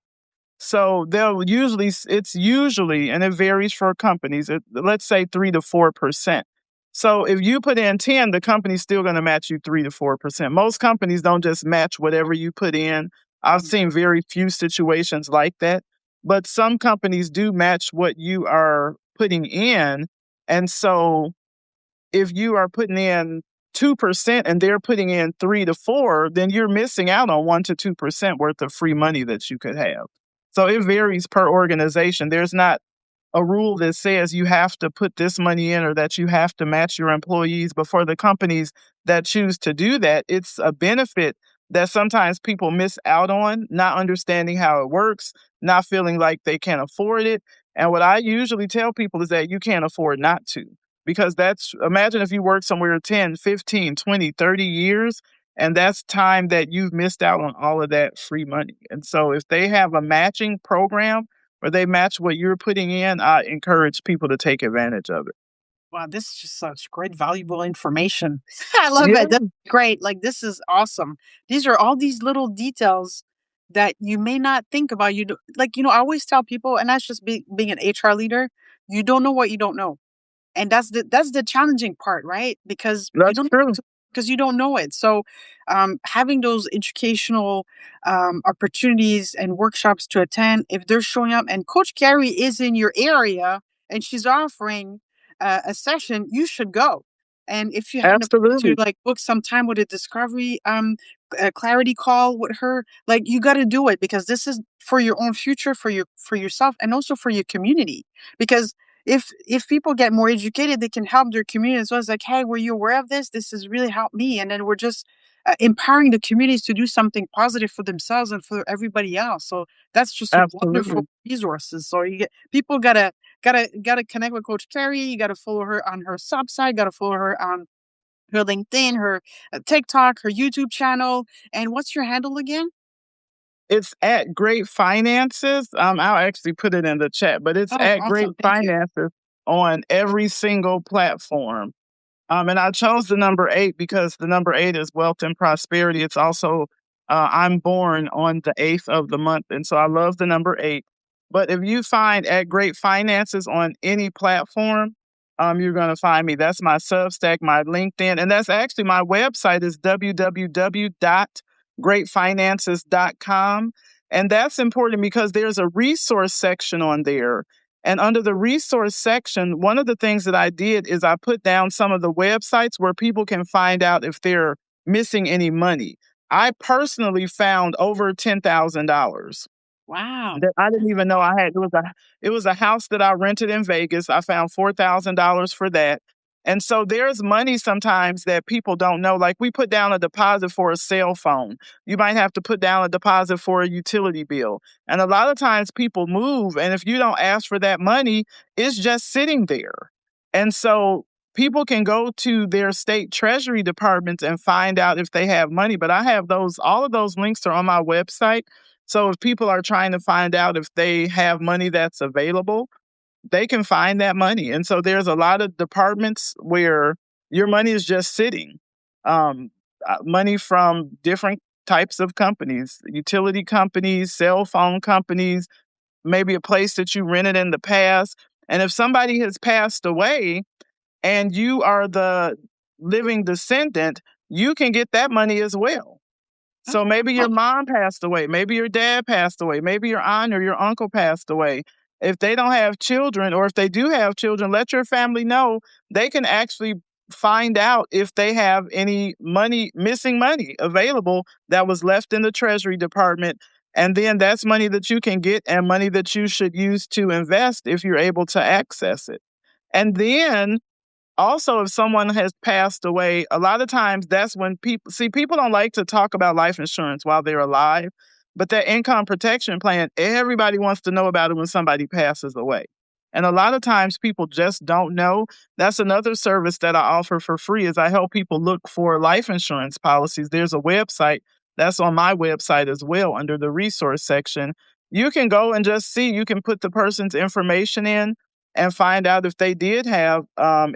So it's usually, and it varies for companies, let's say 3 to 4%. So if you put in 10, the company's still going to match you 3 to 4%. Most companies don't just match whatever you put in. I've seen very few situations like that, but some companies do match what you are putting in. And so if you are putting in 2% and they're putting in 3 to 4, then you're missing out on 1 to 2% worth of free money that you could have. So it varies per organization. There's not a rule that says you have to put this money in or that you have to match your employees. But for the companies that choose to do that, it's a benefit that sometimes people miss out on, not understanding how it works, not feeling like they can afford it. And what I usually tell people is that you can't afford not to, because imagine if you work somewhere 10, 15, 20, 30 years, and that's time that you've missed out on all of that free money. And so if they have a matching program, or they match what you're putting in, I encourage people to take advantage of it. Wow, this is just such great, valuable information. I love Yeah, it. That's great. Like, this is awesome. These are all these little details that you may not think about. I always tell people, and that's just being an HR leader, you don't know what you don't know. And that's the challenging part, right? that's true. Because you don't know it. So having those educational opportunities and workshops to attend, if they're showing up and Coach Carrie is in your area and she's offering a session, you should go. And if you happen to Absolutely. like book some time with a discovery a clarity call with her, like you got to do it because this is for your own future, for yourself, and also for your community. Because if people get more educated, they can help their community as well. It's like, hey, were you aware of this? This has really helped me, and then we're just empowering the communities to do something positive for themselves and for everybody else. So that's just wonderful Absolutely. resources. So you get people gotta connect with Coach Carrie. You gotta follow her on her sub site. Gotta follow her on her LinkedIn, her TikTok, her YouTube channel. And what's your handle again? It's at Great Finances. I'll actually put it in the chat, but it's Oh, at Great awesome! Thank you. Finances on every single platform. And I chose the number 8 because the number 8 is wealth and prosperity. It's also, I'm born on the 8th of the month. And so I love the number 8. But if you find at Great Finances on any platform, you're going to find me. That's my Substack, my LinkedIn. And that's actually my website is www.greatfinances.com. And that's important because there's a resource section on there, and under the resource section, one of the things that I did is I put down some of the websites where people can find out if they're missing any money. I personally found over $10,000 Wow. that I didn't even know I had. It was a house that I rented in Vegas. I found $4,000 for that. And so there's money sometimes that people don't know. Like we put down a deposit for a cell phone. You might have to put down a deposit for a utility bill. And a lot of times people move, and if you don't ask for that money, it's just sitting there. And so people can go to their state treasury departments and find out if they have money. But I have those, all of those links are on my website. So if people are trying to find out if they have money that's available, they can find that money. And so there's a lot of departments where your money is just sitting. Money from different types of companies, utility companies, cell phone companies, maybe a place that you rented in the past. And if somebody has passed away and you are the living descendant, you can get that money as well. So maybe your Oh, mom passed away, maybe your dad passed away, maybe your aunt or your uncle passed away. If they don't have children, or if they do have children, let your family know. They can actually find out if they have any money, missing money available that was left in the Treasury Department. And then that's money that you can get and money that you should use to invest if you're able to access it. And then also, if someone has passed away, a lot of times that's when people don't like to talk about life insurance while they're alive, but that income protection plan, everybody wants to know about it when somebody passes away. And a lot of times people just don't know. That's another service that I offer for free is I help people look for life insurance policies. There's a website that's on my website as well under the resource section. You can go and just see, you can put the person's information in and find out if they did have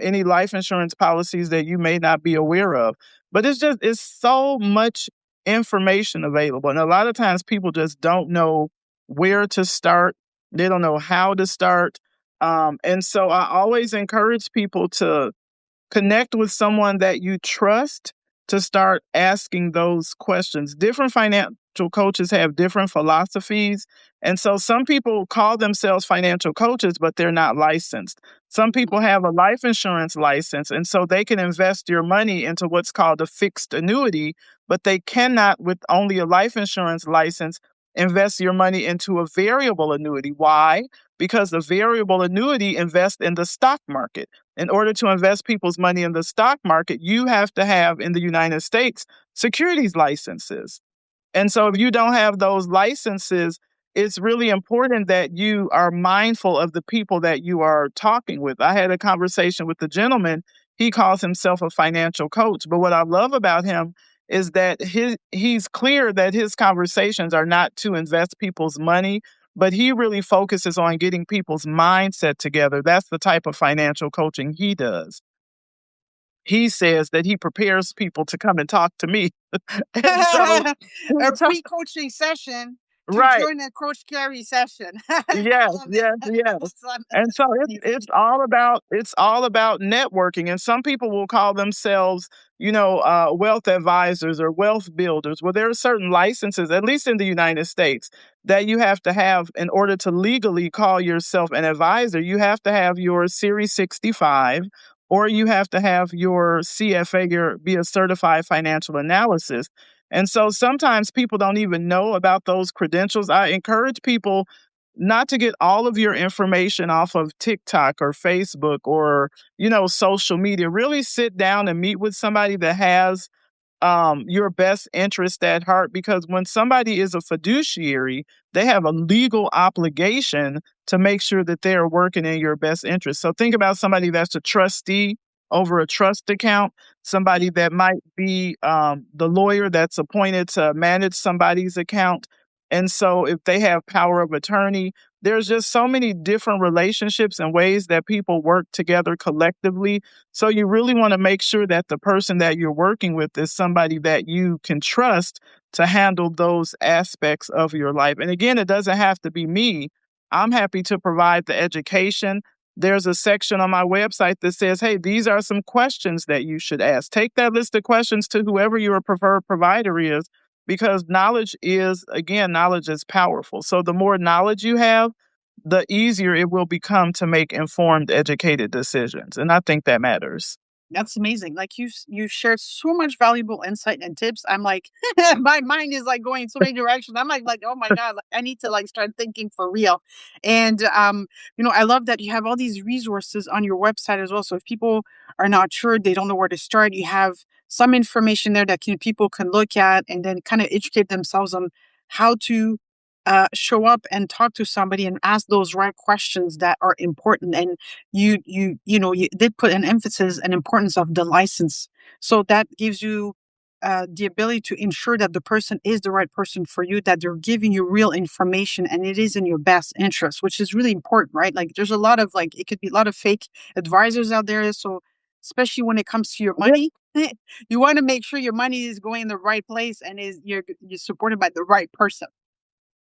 any life insurance policies that you may not be aware of. But it's so much information available. And a lot of times people just don't know where to start, they don't know how to start. And so I always encourage people to connect with someone that you trust to start asking those questions. Different financial coaches have different philosophies. And so some people call themselves financial coaches, but they're not licensed. Some people have a life insurance license, and so they can invest your money into what's called a fixed annuity, but they cannot, with only a life insurance license, invest your money into a variable annuity. Why? Because the variable annuity invests in the stock market. In order to invest people's money in the stock market, you have to have in the United States securities licenses. And so if you don't have those licenses, it's really important that you are mindful of the people that you are talking with. I had a conversation with the gentleman. He calls himself a financial coach. But what I love about him is that he's clear that his conversations are not to invest people's money, but he really focuses on getting people's mindset together. That's the type of financial coaching he does. He says that he prepares people to come and talk to me. And so, a pre-coaching session to right. join a Coach Carrie session. I Yes, love it. yes, yes. And That's so amazing. it's all about networking. And some people will call themselves, wealth advisors or wealth builders. Well, there are certain licenses, at least in the United States, that you have to have in order to legally call yourself an advisor. You have to have your Series 65 or you have to have your CFA, be a certified financial analysis. And so sometimes people don't even know about those credentials. I encourage people not to get all of your information off of TikTok or Facebook or, social media. Really sit down and meet with somebody that has your best interest at heart, because when somebody is a fiduciary, they have a legal obligation to make sure that they are working in your best interest. So think about somebody that's a trustee over a trust account, somebody that might be the lawyer that's appointed to manage somebody's account. And so if they have power of attorney, there's just so many different relationships and ways that people work together collectively. So you really want to make sure that the person that you're working with is somebody that you can trust to handle those aspects of your life. And again, it doesn't have to be me. I'm happy to provide the education. There's a section on my website that says, hey, these are some questions that you should ask. Take that list of questions to whoever your preferred provider is, because knowledge is powerful. So the more knowledge you have, the easier it will become to make informed, educated decisions. And I think that matters. That's amazing. Like you shared so much valuable insight and tips. I'm like, my mind is like going so many directions. I'm like, oh my god, like, I need to like start thinking for real. And I love that you have all these resources on your website as well. So if people are not sure, they don't know where to start, you have some information there that people can look at and then kind of educate themselves on how to show up and talk to somebody and ask those right questions that are important. And you did put an emphasis and importance of the license, so that gives you the ability to ensure that the person is the right person for you, that they're giving you real information and it is in your best interest, which is really important, right? Like there's a lot of like it could be a lot of fake advisors out there. So especially when it comes to your money, you want to make sure your money is going in the right place and you're supported by the right person.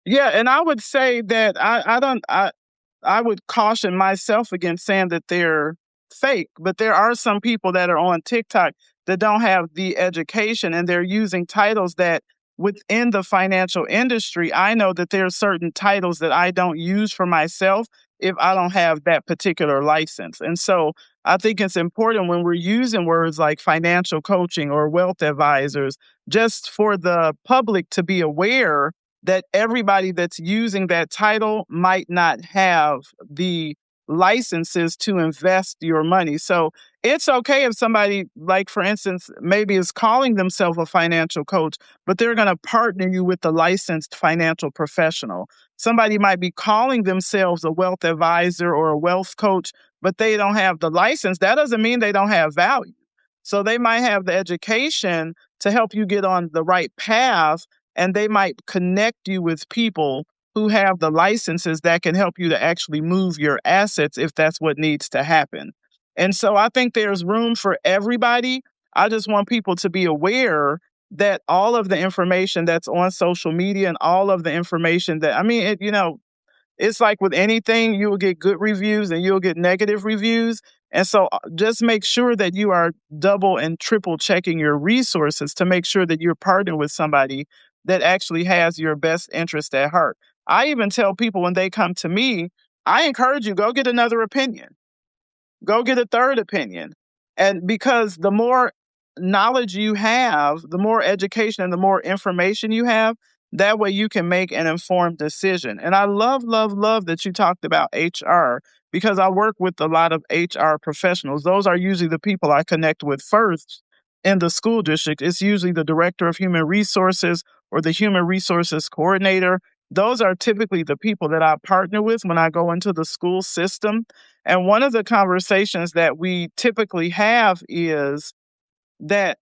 Yeah, and I would say that I would caution myself against saying that they're fake, but there are some people that are on TikTok that don't have the education, and they're using titles that within the financial industry, I know that there are certain titles that I don't use for myself if I don't have that particular license. And so I think it's important when we're using words like financial coaching or wealth advisors, just for the public to be aware that everybody that's using that title might not have the licenses to invest your money. So it's okay if somebody, like for instance, maybe is calling themselves a financial coach, but they're going to partner you with a licensed financial professional. Somebody might be calling themselves a wealth advisor or a wealth coach, but they don't have the license. That doesn't mean they don't have value. So they might have the education to help you get on the right path, and they might connect you with people who have the licenses that can help you to actually move your assets if that's what needs to happen. And so I think there's room for everybody. I just want people to be aware that all of the information that's on social media and all of the information that, I mean, it's like with anything, you will get good reviews and you'll get negative reviews. And so just make sure that you are double and triple checking your resources to make sure that you're partnering with somebody that actually has your best interest at heart. I even tell people when they come to me, I encourage you, go get another opinion. Go get a third opinion. And because the more knowledge you have, the more education and the more information you have, that way you can make an informed decision. And I love, love, love that you talked about HR, because I work with a lot of HR professionals. Those are usually the people I connect with first in the school district. It's usually the director of human resources or the human resources coordinator. Those are typically the people that I partner with when I go into the school system. And one of the conversations that we typically have is that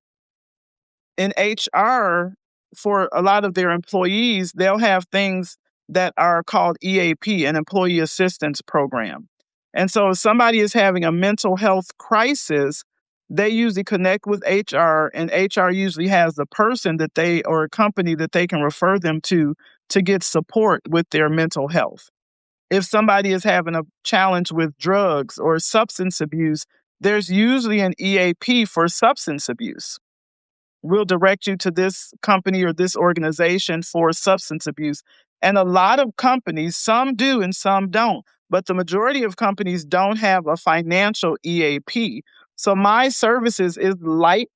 in HR, for a lot of their employees, they'll have things that are called EAP, an employee assistance program. And so if somebody is having a mental health crisis, they usually connect with HR, and HR usually has the person that they or a company that they can refer them to get support with their mental health. If somebody is having a challenge with drugs or substance abuse, there's usually an EAP for substance abuse. We'll direct you to this company or this organization for substance abuse. And a lot of companies, some do and some don't, but the majority of companies don't have a financial EAP. So my services is like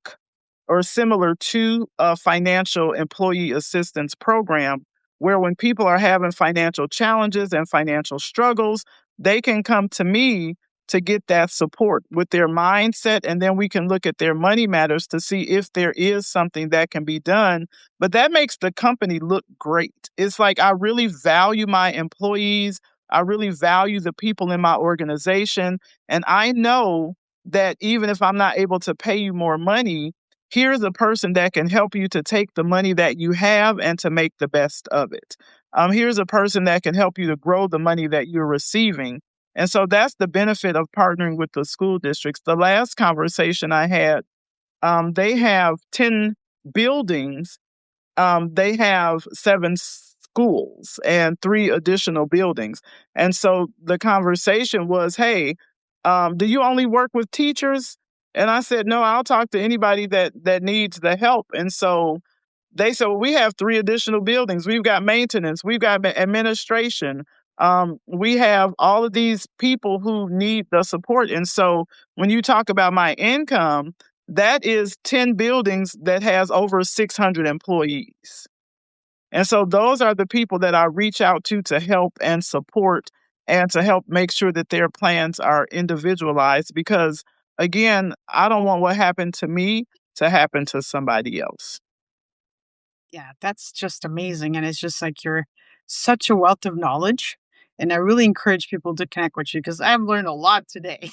or similar to a financial employee assistance program where when people are having financial challenges and financial struggles, they can come to me to get that support with their mindset. And then we can look at their money matters to see if there is something that can be done. But that makes the company look great. It's like I really value my employees. I really value the people in my organization. And I know that even if I'm not able to pay you more money, here's a person that can help you to take the money that you have and to make the best of it. Here's a person that can help you to grow the money that you're receiving. And so that's the benefit of partnering with the school districts. The last conversation I had, they have 10 buildings. They have seven schools and three additional buildings. And so the conversation was, hey, do you only work with teachers? And I said, no, I'll talk to anybody that needs the help. And so they said, well, we have three additional buildings. We've got maintenance, we've got administration. We have all of these people who need the support. And so when you talk about my income, that is 10 buildings that has over 600 employees. And so those are the people that I reach out to help and support and to help make sure that their plans are individualized because, again, I don't want what happened to me to happen to somebody else. Yeah, that's just amazing. And it's just like you're such a wealth of knowledge. And I really encourage people to connect with you because I've learned a lot today.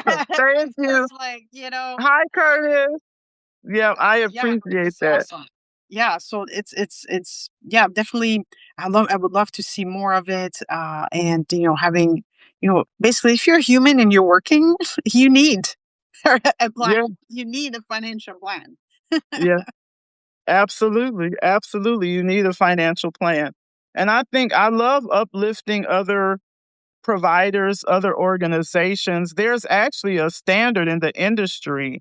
Thank you. Just like, Hi, Curtis. Yeah, I yeah, appreciate it's that. awesome. Yeah, so it's yeah, definitely I would love to see more of it. And having, basically if you're human and you're working, you need a Yeah, plan. You need a financial plan. yeah, absolutely. Absolutely. You need a financial plan. And I think I love uplifting other providers, other organizations. There's actually a standard in the industry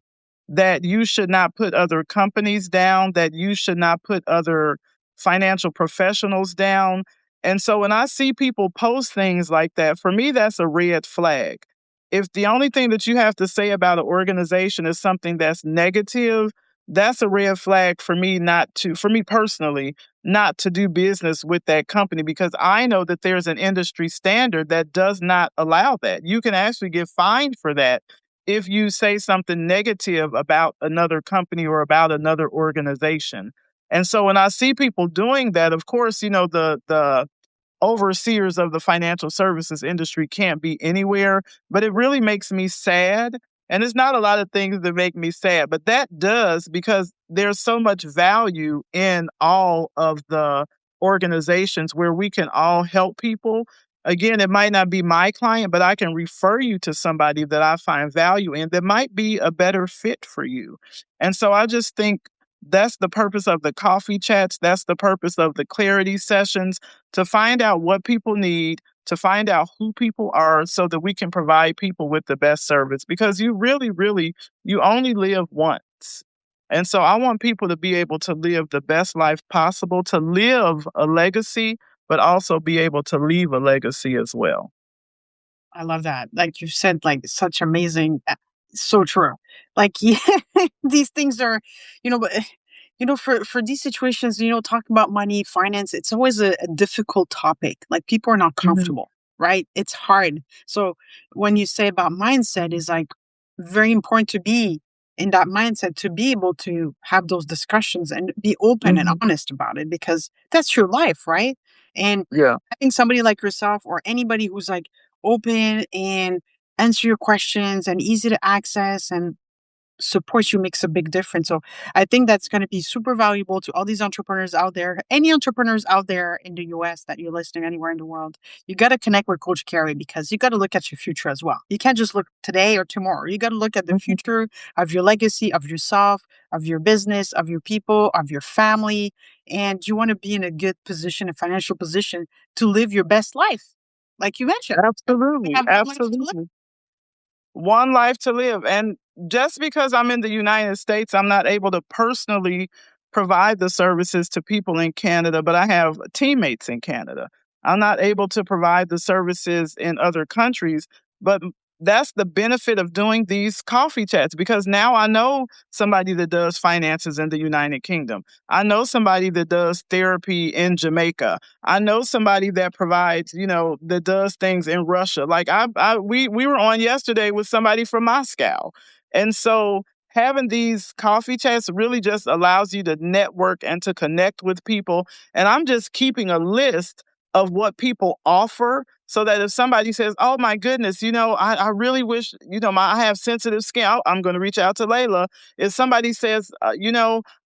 that you should not put other companies down, that you should not put other financial professionals down. And so when I see people post things like that, for me, that's a red flag. If the only thing that you have to say about an organization is something that's negative, that's a red flag for me not to, for me personally, not to do business with that company because I know that there's an industry standard that does not allow that. You can actually get fined for that if you say something negative about another company or about another organization. And so when I see people doing that, of course, the overseers of the financial services industry can't be anywhere, but it really makes me sad. And it's not a lot of things that make me sad, but that does because there's so much value in all of the organizations where we can all help people. Again, it might not be my client, but I can refer you to somebody that I find value in that might be a better fit for you. And so I just think that's the purpose of the coffee chats. That's the purpose of the clarity sessions to find out what people need, to find out who people are so that we can provide people with the best service because you really, really, you only live once. And so I want people to be able to live the best life possible, to live a legacy, but also be able to leave a legacy as well. I love that. Like you said, like such amazing, so true. Like yeah, these things are, but for these situations, talking about money, finance, it's always a difficult topic. Like people are not Mhm. comfortable, right? It's hard. So when you say about mindset, is like very important to be in that mindset to be able to have those discussions and be open and Mhm. honest about it because that's your life, right? And Yeah. having somebody like yourself or anybody who's like open and answer your questions and easy to access and support you makes a big difference. So I think that's going to be super valuable to all these entrepreneurs out there. Any entrepreneurs out there in the US that you're listening anywhere in the world, you got to connect with Coach Carrie because you got to look at your future as well. You can't just look today or tomorrow. You got to look at the Mhm. future of your legacy, of yourself, of your business, of your people, of your family. And you want to be in a good position, a financial position to live your best life. Like you mentioned, we Absolutely. have one life to live. Absolutely. One life to live. And just because I'm in the United States, I'm not able to personally provide the services to people in Canada, but I have teammates in Canada. I'm not able to provide the services in other countries, but that's the benefit of doing these coffee chats, because now I know somebody that does finances in the United Kingdom. I know somebody that does therapy in Jamaica. I know somebody that provides, that does things in Russia. Like we were on yesterday with somebody from Moscow. And so having these coffee chats really just allows you to network and to connect with people. And I'm just keeping a list of what people offer, so that if somebody says, "Oh my goodness, I really wish, I have sensitive skin," I'm going to reach out to Laila. If somebody says,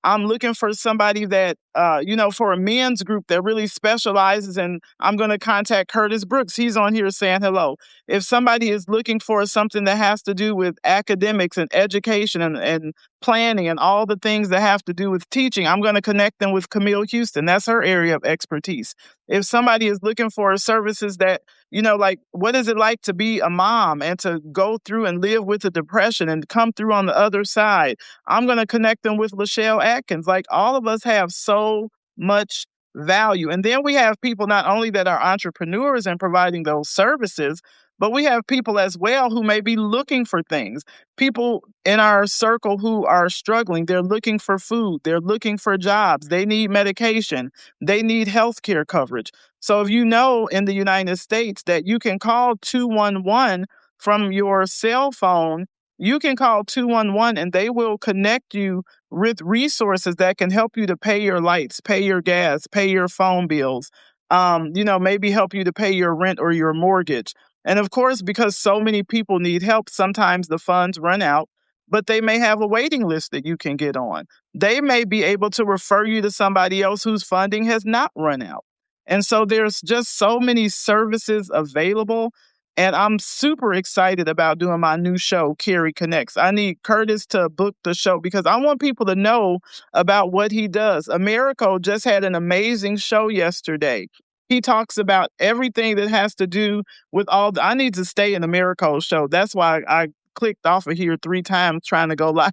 "I'm looking for somebody that, for a men's group that really specializes," and I'm going to contact Curtis Brooks. He's on here saying hello. If somebody is looking for something that has to do with academics and education and planning and all the things that have to do with teaching, I'm going to connect them with Camille Houston. That's her area of expertise. If somebody is looking for services that, like, what is it like to be a mom and to go through and live with the depression and come through on the other side, I'm going to connect them with Lachelle Atkins. Like, all of us have so much value. And then we have people not only that are entrepreneurs and providing those services, but we have people as well who may be looking for things. People in our circle who are struggling, they're looking for food, they're looking for jobs, they need medication, they need health care coverage. So if you know in the United States that you can call 211 from your cell phone, you can call 211 and they will connect you with resources that can help you to pay your lights, pay your gas, pay your phone bills, maybe help you to pay your rent or your mortgage. And of course, because so many people need help, sometimes the funds run out, but they may have a waiting list that you can get on. They may be able to refer you to somebody else whose funding has not run out. And so there's just so many services available. And I'm super excited about doing my new show, Carrie Connects. I need Curtis to book the show because I want people to know about what he does. Americo just had an amazing show yesterday. He talks about everything that has to do with I need to stay in Americo's show. That's why I clicked off of here 3 times trying to go live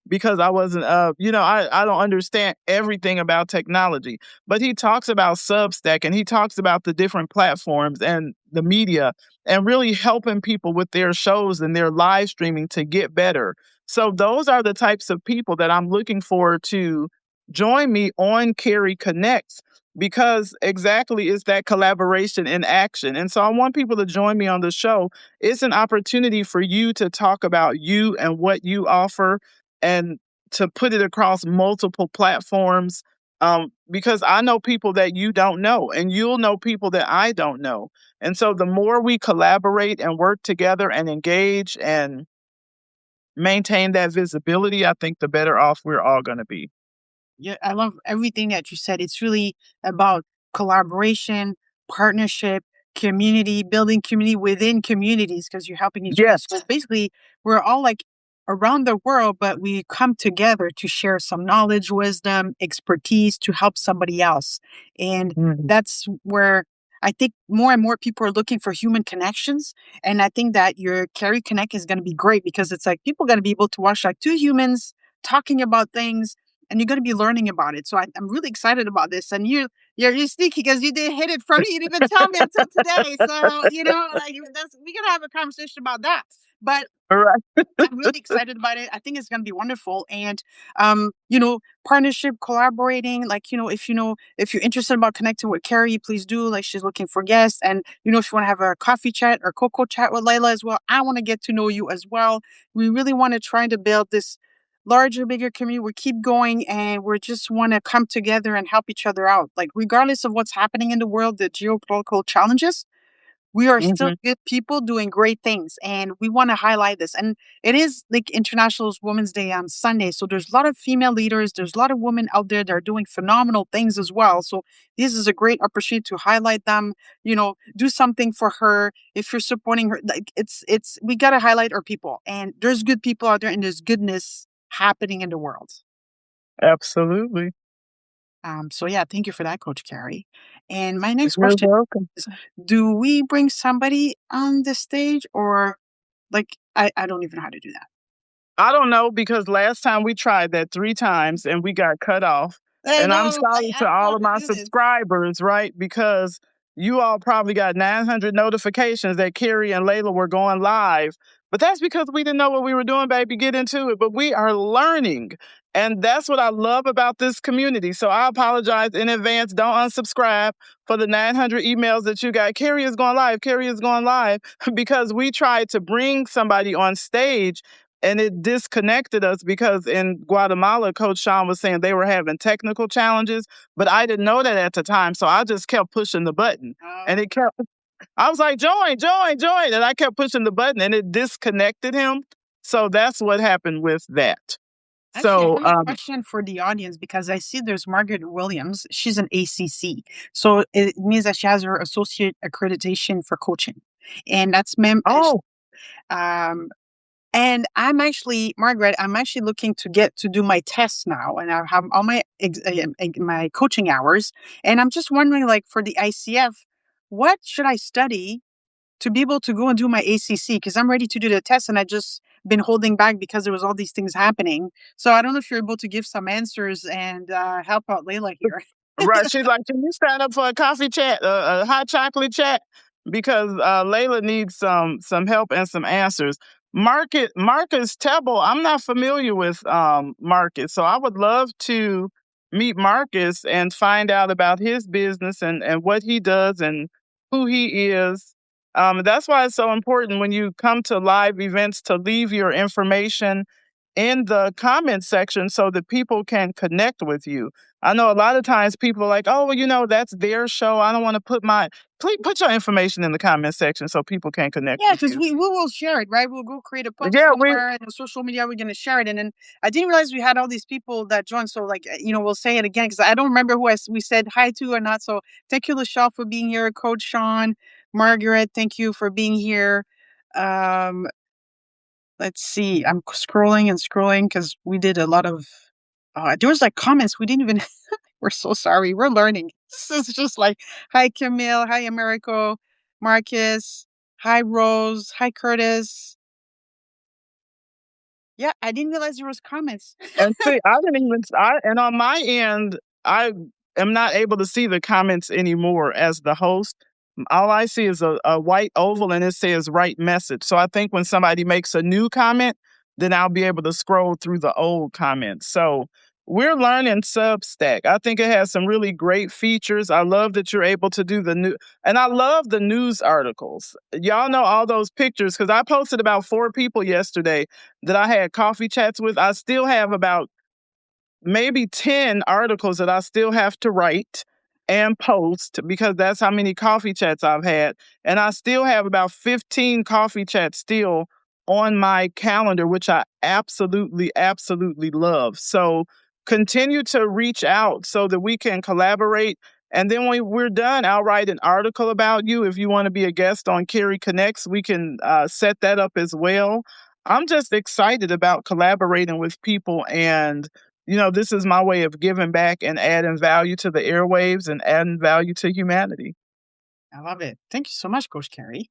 because I wasn't, I don't understand everything about technology. But he talks about Substack and he talks about the different platforms and the media and really helping people with their shows and their live streaming to get better. So those are the types of people that I'm looking forward to join me on Carrie Connects, because exactly it's that collaboration in action. And so I want people to join me on the show. It's an opportunity for you to talk about you and what you offer and to put it across multiple platforms. Because I know people that you don't know, and you'll know people that I don't know. And so the more we collaborate and work together and engage and maintain that visibility, I think the better off we're all going to be. Yeah, I love everything that you said. It's really about collaboration, partnership, community, building community within communities because you're helping each other. Yes. So basically, we're all like around the world, but we come together to share some knowledge, wisdom, expertise to help somebody else. And Mhm. that's where I think more and more people are looking for human connections. And I think that your Carry Connect is going to be great because it's like people are going to be able to watch like two humans talking about things and you're going to be learning about it. So I'm really excited about this. And you're sneaky because you did hit it from me. You didn't even tell me until today. So like we gotta have a conversation about that. But All right. I'm really excited about it. I think it's going to be wonderful. And, partnership, collaborating, like, if you're interested about connecting with Carrie, please do. Like, she's looking for guests. And, if you want to have a coffee chat or cocoa chat with Laila as well, I want to get to know you as well. We really want to try to build this larger, bigger community. We keep going and we just want to come together and help each other out. Like, regardless of what's happening in the world, the geopolitical challenges, we are still Mhm. good people doing great things, and we want to highlight this. And it is like International Women's Day on Sunday, so there's a lot of female leaders. There's a lot of women out there that are doing phenomenal things as well. So this is a great opportunity to highlight them. Do something for her if you're supporting her. Like it's we gotta highlight our people, and there's good people out there, and there's goodness happening in the world. Absolutely. So yeah, thank you for that, Coach Carrie. And my next You're question welcome. is, do we bring somebody on the stage or like I don't even know how to do that. I don't know, because last time we tried that 3 times and we got cut off. I And I'm know. sorry I to don't know all how of to my do this. subscribers, right? Because you all probably got 900 notifications that Carrie and Laila were going live. But that's because we didn't know what we were doing, baby. Get into it. But we are learning. And that's what I love about this community. So I apologize in advance. Don't unsubscribe for the 900 emails that you got. Carrie is going live. Carrie is going live because we tried to bring somebody on stage and it disconnected us because in Guatemala, Coach Sean was saying they were having technical challenges, but I didn't know that at the time. So I just kept pushing the button and it kept, I was like, join, join, join. And I kept pushing the button and it disconnected him. So that's what happened with that. Actually, I So, have a question for the audience because I see there's Margaret Williams. She's an ACC. So it means that she has her associate accreditation for coaching. And that's oh, um, and I'm actually, Margaret, I'm actually looking to get to do my tests now, and I have all my coaching hours. And I'm just wondering, like for the ICF, what should I study to be able to go and do my ACC? Because I'm ready to do the test, and I just been holding back because there was all these things happening. So I don't know if you're able to give some answers and help out Laila here. right. She's like, can you sign up for a coffee chat, a hot chocolate chat? Because Layla needs some help and some answers. Marcus Tebble, I'm not familiar with Marcus, so I would love to meet Marcus and find out about his business and what he does and who he is. That's why it's so important when you come to live events to leave your information in the comment section so that people can connect with you. I know a lot of times people are like, oh, well, that's their show. I don't want to please put your information in the comment section so people can connect Yeah, with because you. we will share it, right? We'll go create a post Yeah, somewhere and on social media, we're going to share it. And then I didn't realize we had all these people that joined. So, like, we'll say it again because I don't remember who we said hi to or not. So, thank you, Lachelle, for being here. Coach Sean, Margaret, thank you for being here. Um, let's see. I'm scrolling and scrolling because we did a lot of, there was like comments we didn't even, we're so sorry. We're learning. This is just like, hi, Camille. Hi, Americo. Marcus. Hi, Rose. Hi, Curtis. Yeah, I didn't realize there was comments. and see, and on my end, I am not able to see the comments anymore as the host. All I see is a white oval and it says write message. So I think when somebody makes a new comment, then I'll be able to scroll through the old comments. So we're learning Substack. I think it has some really great features. I love that you're able to do and I love the news articles. Y'all know all those pictures because I posted about 4 people yesterday that I had coffee chats with. I still have about maybe 10 articles that I still have to write and post because that's how many coffee chats I've had. And I still have about 15 coffee chats still on my calendar, which I absolutely, absolutely love. So continue to reach out so that we can collaborate. And then when we're done, I'll write an article about you. If you want to be a guest on Carrie Connects, we can set that up as well. I'm just excited about collaborating with people and this is my way of giving back and adding value to the airwaves and adding value to humanity. I love it. Thank you so much, Coach Carrie.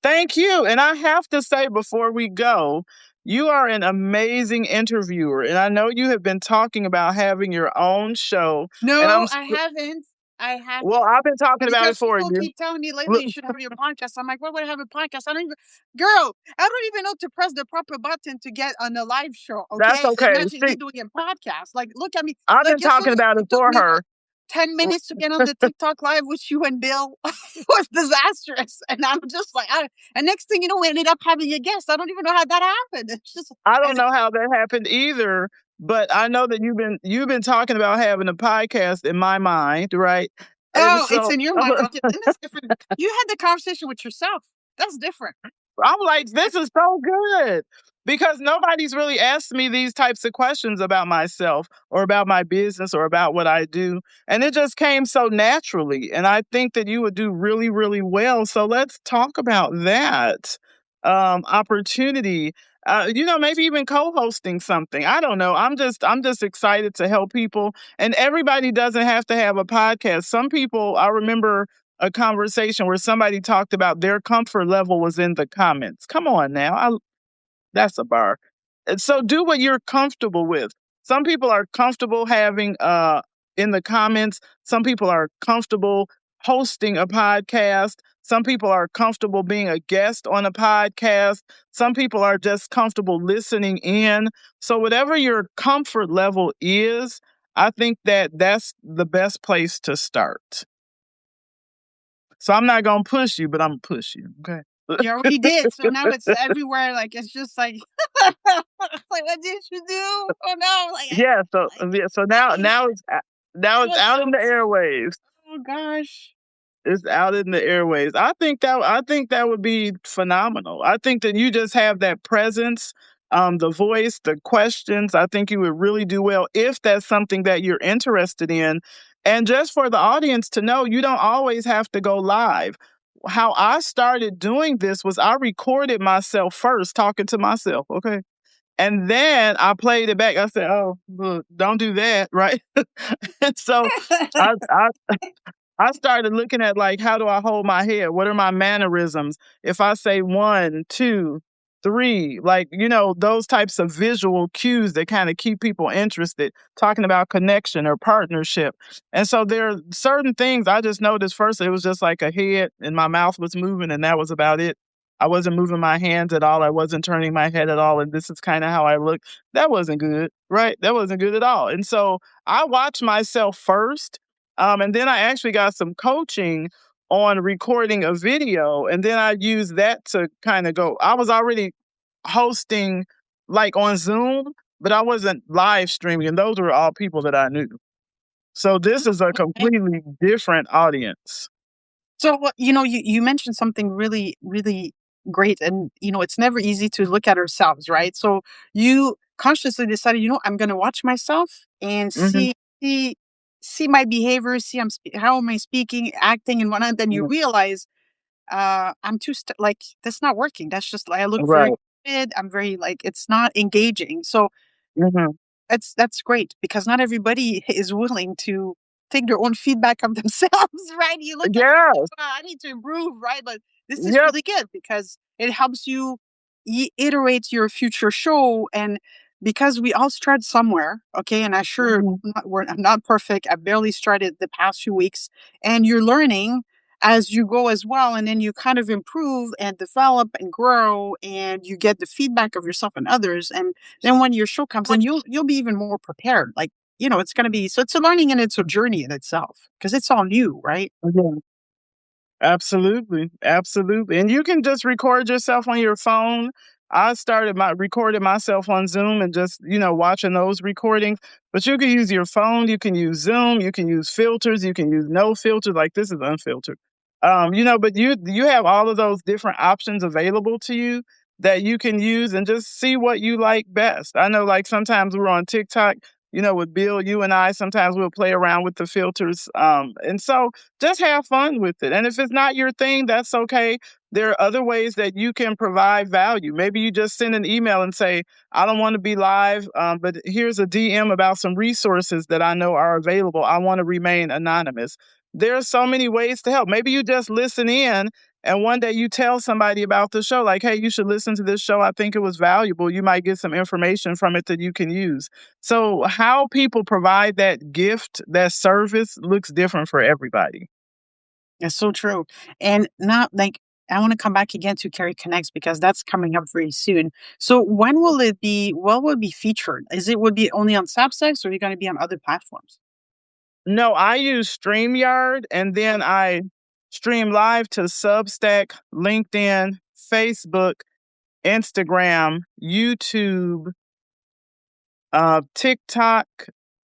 Thank you. And I have to say before we go, you are an amazing interviewer. And I know you have been talking about having your own show. And No, I haven't. I well, haven't. I've been talking about it Because for people you. keep telling me lately you should have your podcast. I'm like, why would I have a podcast? I don't even, girl, I don't even know to press the proper button to get on a live show. That's Okay. okay. Imagine me See, doing a podcast. Like, look at me. I've Like been talking yesterday, about it it took for me what, her. 10 minutes to get on the TikTok live with you and Bill. It was disastrous. And I'm just like, and next thing you know, we ended up having a guest. I don't even know how that happened. It's just, I don't know how that happened either, but I know that you've been talking about having a podcast in my mind, right? And oh, it's so in your mind. Okay, then that's different. You had the conversation with yourself. That's different. I'm like, this is so good because nobody's really asked me these types of questions about myself or about my business or about what I do. And it just came so naturally. And I think that you would do really, really well. So let's talk about that opportunity. Maybe even co-hosting something. I don't know. I'm just excited to help people. And everybody doesn't have to have a podcast. Some people, I remember a conversation where somebody talked about their comfort level was in the comments. Come on now. That's a bar. And so do what you're comfortable with. Some people are comfortable having in the comments. Some people are comfortable hosting a podcast. Some people are comfortable being a guest on a podcast. Some people are just comfortable listening in. So, whatever your comfort level is, I think that that's the best place to start. So, I'm not going to push you, but I'm going to push you. Okay. You already did, so now it's everywhere, like, it's just like like, "What did you do? Oh, no." Yeah. So, Like, yeah, so "Hey, now it it's was out in the out." airwaves. Oh gosh. It's out in the airways. I think that would be phenomenal. I think that you just have that presence, the voice, the questions. I think you would really do well if that's something that you're interested in. And just for the audience to know, you don't always have to go live. How I started doing this was I recorded myself first, talking to myself, okay? And then I played it back. I said, "Oh, look, don't do that," right? And so I I started looking at like, how do I hold my head? What are my mannerisms? If I say one, two, three, like, those types of visual cues that kind of keep people interested, talking about connection or partnership. And so there are certain things I just noticed first, it was just like a head and my mouth was moving, and that was about it. I wasn't moving my hands at all. I wasn't turning my head at all. And this is kind of how I look. That wasn't good, right? That wasn't good at all. And so I watched myself first, and then I actually got some coaching on recording a video, and then I used that to kind of go. I was already hosting like on Zoom, but I wasn't live streaming, and those were all people that I knew. So this is a completely different audience. So, what you mentioned something really, really great, and it's never easy to look at ourselves, right? So, you consciously decided, I'm going to watch myself and Hmm. see see my behavior, see how am I speaking, acting, and whatnot. Then you realize, I'm too like that's not working. That's just like I look very Right. good. I'm very like it's not engaging. So Hmm. that's great because not everybody is willing to take their own feedback of themselves, right? You look at yourself, Yes. "Wow, I need to improve," right? But this is Yep. really good because it helps you iterate your future show. And because we all start somewhere, okay? And Hmm. I'm not perfect. I barely started the past few weeks, and you're learning as you go as well, and then you kind of improve and develop and grow, and you get the feedback of yourself and others. And then when your show comes in, you'll be even more prepared. Like, it's gonna be so it's a learning and it's a journey in itself because it's all new, right? Absolutely, absolutely, and you can just record yourself on your phone. I started my recording myself on Zoom and just, watching those recordings, but you can use your phone, you can use Zoom, you can use filters, you can use no filter, like this is unfiltered. But you have all of those different options available to you that you can use and just see what you like best. I know like sometimes we're on TikTok, with Bill, you and I, sometimes we'll play around with the filters. And so just have fun with it. And if it's not your thing, that's okay. There are other ways that you can provide value. Maybe you just send an email and say, I don't want to be live, but here's a DM about some resources that I know are available. I want to remain anonymous. There are so many ways to help. Maybe you just listen in and one day you tell somebody about the show, like, hey, you should listen to this show. I think it was valuable. You might get some information from it that you can use. So, how people provide that gift, that service looks different for everybody. It's so true. And not like I want to come back again to Carrie Connects because that's coming up very soon. So when will it be? What will be featured? Is it would be only on Substacks or are you going to be on other platforms? No, I use StreamYard and then I stream live to Substack, LinkedIn, Facebook, Instagram, YouTube, TikTok.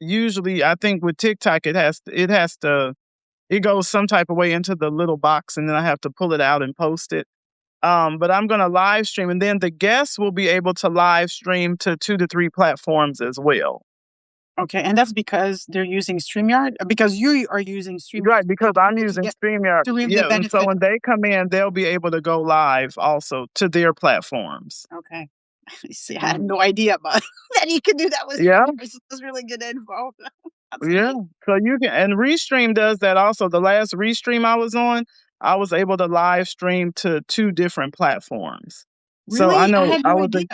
Usually, I think with TikTok, it goes some type of way into the little box, and then I have to pull it out and post it. But I'm going to live stream, and then the guests will be able to live stream to 2 to 3 platforms as well. Okay, and that's because they're using StreamYard? Because you are using StreamYard, Right, so because you'll be I'm able to using get StreamYard. to reap the Yeah, and so benefit. when they come in, they'll be able to go live also to their platforms. Okay. See, I had Mhm. no idea about that you could do that with Yeah, StreamYard. So that's really good info. That's yeah. great. So you can, and Restream does that also. The last Restream I was on, I was able to live stream to 2 different platforms. So I Really? I know had no idea.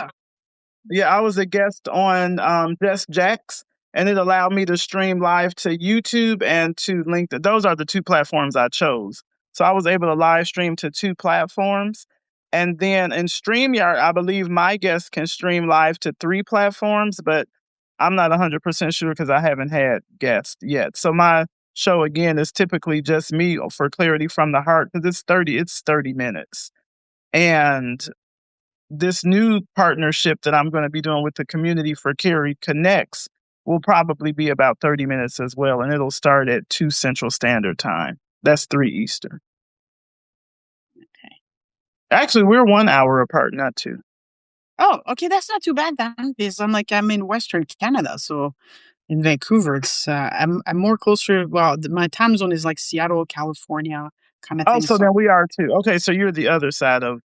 I was a guest on Just Jacks. and it allowed me to stream live to YouTube and to LinkedIn. Those are the two platforms I chose. So I was able to live stream to two platforms. And then in StreamYard, I believe my guests can stream live to three platforms, but I'm not 100% sure because I haven't had guests yet. So my show again is typically just me for clarity from the heart because it's 30 minutes. And this new partnership that I'm going to be doing with the community for Carrie Connects will probably be about 30 minutes as well. And it'll start at 2 Central Standard Time. That's 3 Eastern. Okay. Actually, we're 1 hour apart, not two. Oh, okay, that's not too bad then, because I'm in Western Canada, so in Vancouver, I'm more closer. Well, my time zone is like Seattle, California, kind of Oh, thing. so So then we are too. Okay, so you're the other side of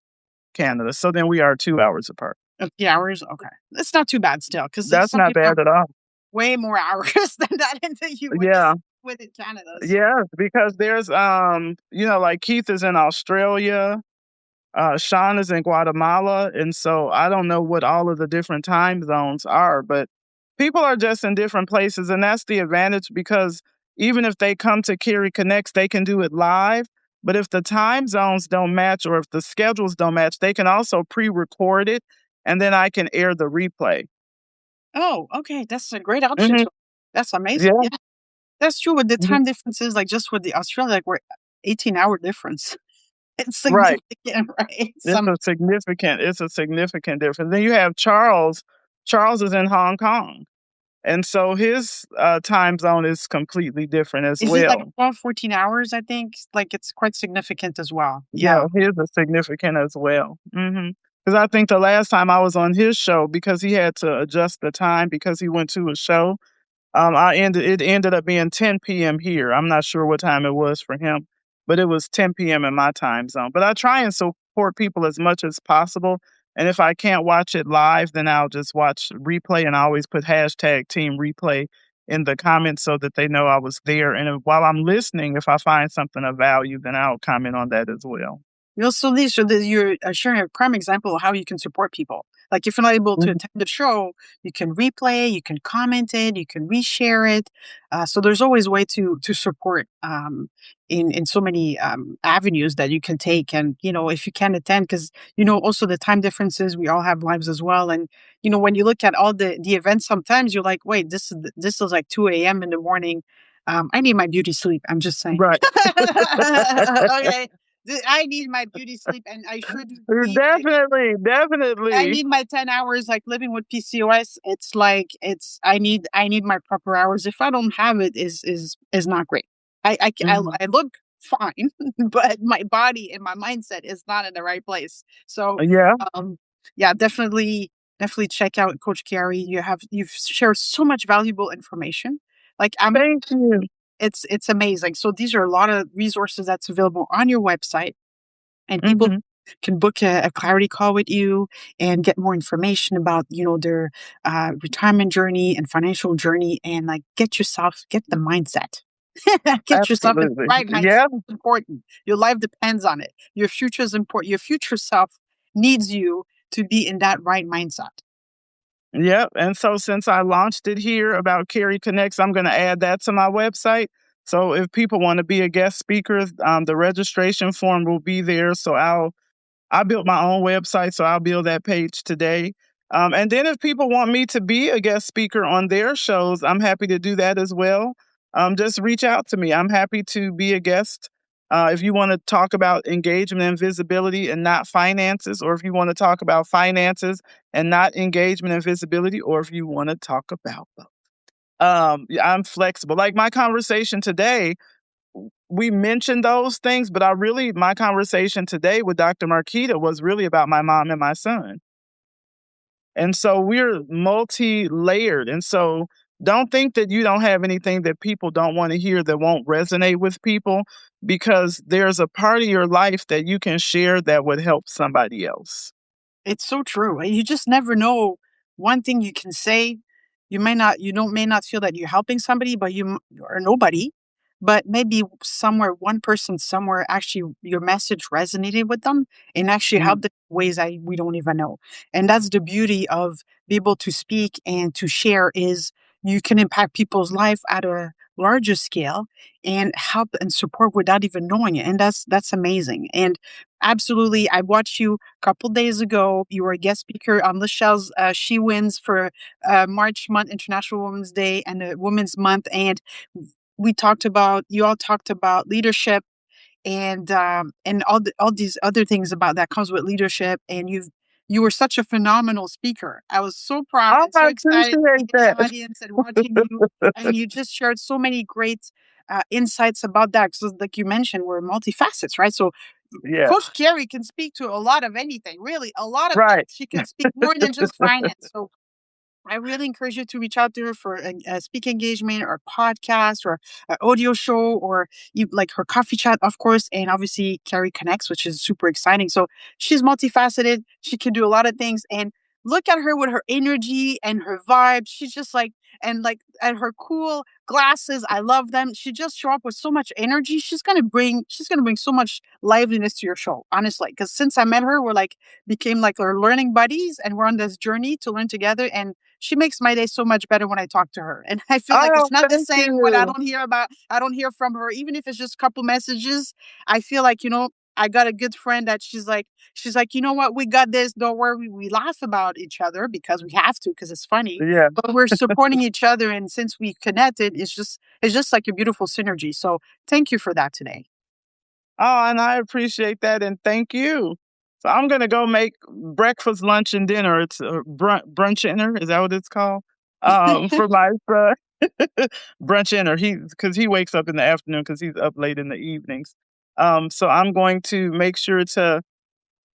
Canada. So then we are 2 hours apart. 3 hours, okay, that's not too bad still, because That's some not people have bad at all. way more hours than that in the Yeah. U.S. within Canada. So Yeah, because there's like Keith is in Australia. Sean is in Guatemala, and so I don't know what all of the different time zones are, but people are just in different places, and that's the advantage because even if they come to Carrie Connects, they can do it live. But if the time zones don't match or if the schedules don't match, they can also pre-record it, and then I can air the replay. oh, okay, that's a great option Hmm. too. That's amazing. Yeah. Yeah, that's true. With the Mhm. time differences, like just with the Australia, like we're 18-hour difference. It's Right. significant, right? It's Some a significant difference. Then you have Charles. Charles is in Hong Kong. And so his, time zone is completely different as Is it like well. 12, 14 hours, I think? Like, it's quite significant as well. Yeah, Yeah. his is significant as well. Because I think the last time I was on his show, because he had to adjust the time because he went to a show, it ended up being 10 PM here. I'm not sure what time it was for him, but it was 10 PM in my time zone. But I try and support people as much as possible, and if I can't watch it live, then I'll just watch replay, and I always put hashtag team replay in the comments so that they know I was there, and while I'm listening, if I find something of value, then I'll comment on that as well. You also these so that you're sharing a prime example of how you can support people. Like if you're not able to Mhm. attend the show, you can replay, you can comment it, you can reshare it. So there's always a way to support in so many avenues that you can take. And if you can attend, because also the time differences, we all have lives as well. And when you look at all the events, sometimes you're like, wait, this is like 2 a.m. in the morning. I need my beauty sleep. I'm just saying. Right. Okay. I need my beauty sleep, and I sure do need Definitely, I definitely. need my 10 hours, like, living with PCOS. It's like I need my proper hours. If I don't have it, is not great. Mhm. I look fine, but my body and my mindset is not in the right place. So, Yeah, um, yeah, definitely check out Coach Carrie. You've shared so much valuable information. Like, thank you. it's amazing. So these are a lot of resources that's available on your website, and people Mhm. can book a clarity call with you and get more information about their retirement journey and financial journey, and like get the mindset. Get yourself in the Absolutely. right mindset. Yeah. It's important. Your life depends on it. Your future is important. Your future self needs you to be in that right mindset. Yep, and so since I launched it here about Carrie Connects, I'm gonna add that to my website. So if people wanna be a guest speaker, the registration form will be there, so I built my own website, so I'll build that page today. And then if people want me to be a guest speaker on their shows, I'm happy to do that as well. Just reach out to me. I'm happy to be a guest. If you want to talk about engagement and visibility and not finances, or if you want to talk about finances and not engagement and visibility, or if you want to talk about both. Yeah, I'm flexible. Like my conversation today, we mentioned those things, but my conversation today with Dr. Marquita was really about my mom and my son. And so we're multi-layered. And so don't think that you don't have anything that people don't want to hear that won't resonate with people because there's a part of your life that you can share that would help somebody else. It's so true. You just never know. One thing you can say, may not feel that you're helping somebody, but or nobody, but maybe somewhere, one person somewhere, actually your message resonated with them and actually Mm, helped them in ways that we don't even know. And that's the beauty of be able to speak and to share, is you can impact people's life at a larger scale and help and support without even knowing it. And that's amazing. And absolutely, I watched you a couple days ago. You were a guest speaker on Michelle's She Wins for March month, International Women's Day, and Women's Month. And you all talked about leadership and all these other things about that comes with leadership. And you were such a phenomenal speaker. I was so proud Oh, and so I excited being appreciate in the that. audience and watching you. And you just shared so many great insights about that. Because, like you mentioned, we're multifacets, right? So, Yeah. Coach Carrie can speak to a lot of anything, really, a lot of things. Right. She can speak more than just finance. So, I really encourage you to reach out to her for a speaking engagement or podcast or an audio show or you like her coffee chat, of course, and obviously Carrie Connects, which is super exciting. So she's multifaceted. She can do a lot of things. And look at her with her energy and her vibe. She's just like, and like, and her cool glasses. I love them. She just show up with so much energy. She's gonna bring so much liveliness to your show, honestly. Because since I met her, we're like became like our learning buddies, and we're on this journey to learn together. And she makes my day so much better when I talk to her. And I feel like Oh, it's not the thank same when you. I don't hear from her, even if it's just a couple messages. I feel like, I got a good friend that she's like, you know what, we got this. Don't worry. We laugh about each other because we have to, because it's funny. Yeah. But we're supporting each other. And since we connected, it's just like a beautiful synergy. So thank you for that today. Oh, and I appreciate that, and thank you. So I'm gonna go make breakfast, lunch, and dinner. It's brunch dinner. Is that what it's called? For my son, brunch dinner. Because he wakes up in the afternoon because he's up late in the evenings. So I'm going to make sure to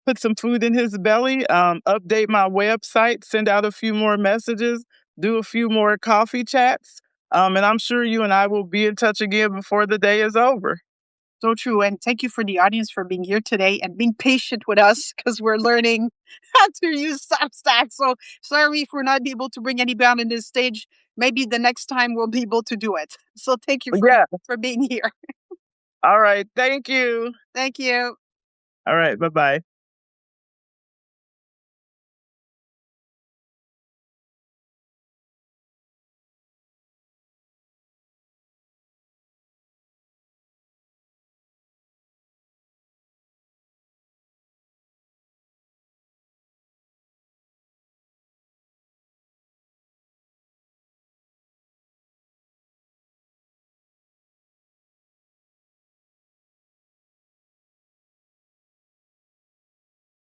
put some food in his belly. Update my website, send out a few more messages, do a few more coffee chats. And I'm sure you and I will be in touch again before the day is over. So true. And thank you for the audience for being here today and being patient with us because we're learning how to use Substack. So sorry if we're not able to bring anybody on this stage. Maybe the next time we'll be able to do it. So thank you Yeah. for being here. All right. Thank you. Thank you. All right. Bye bye.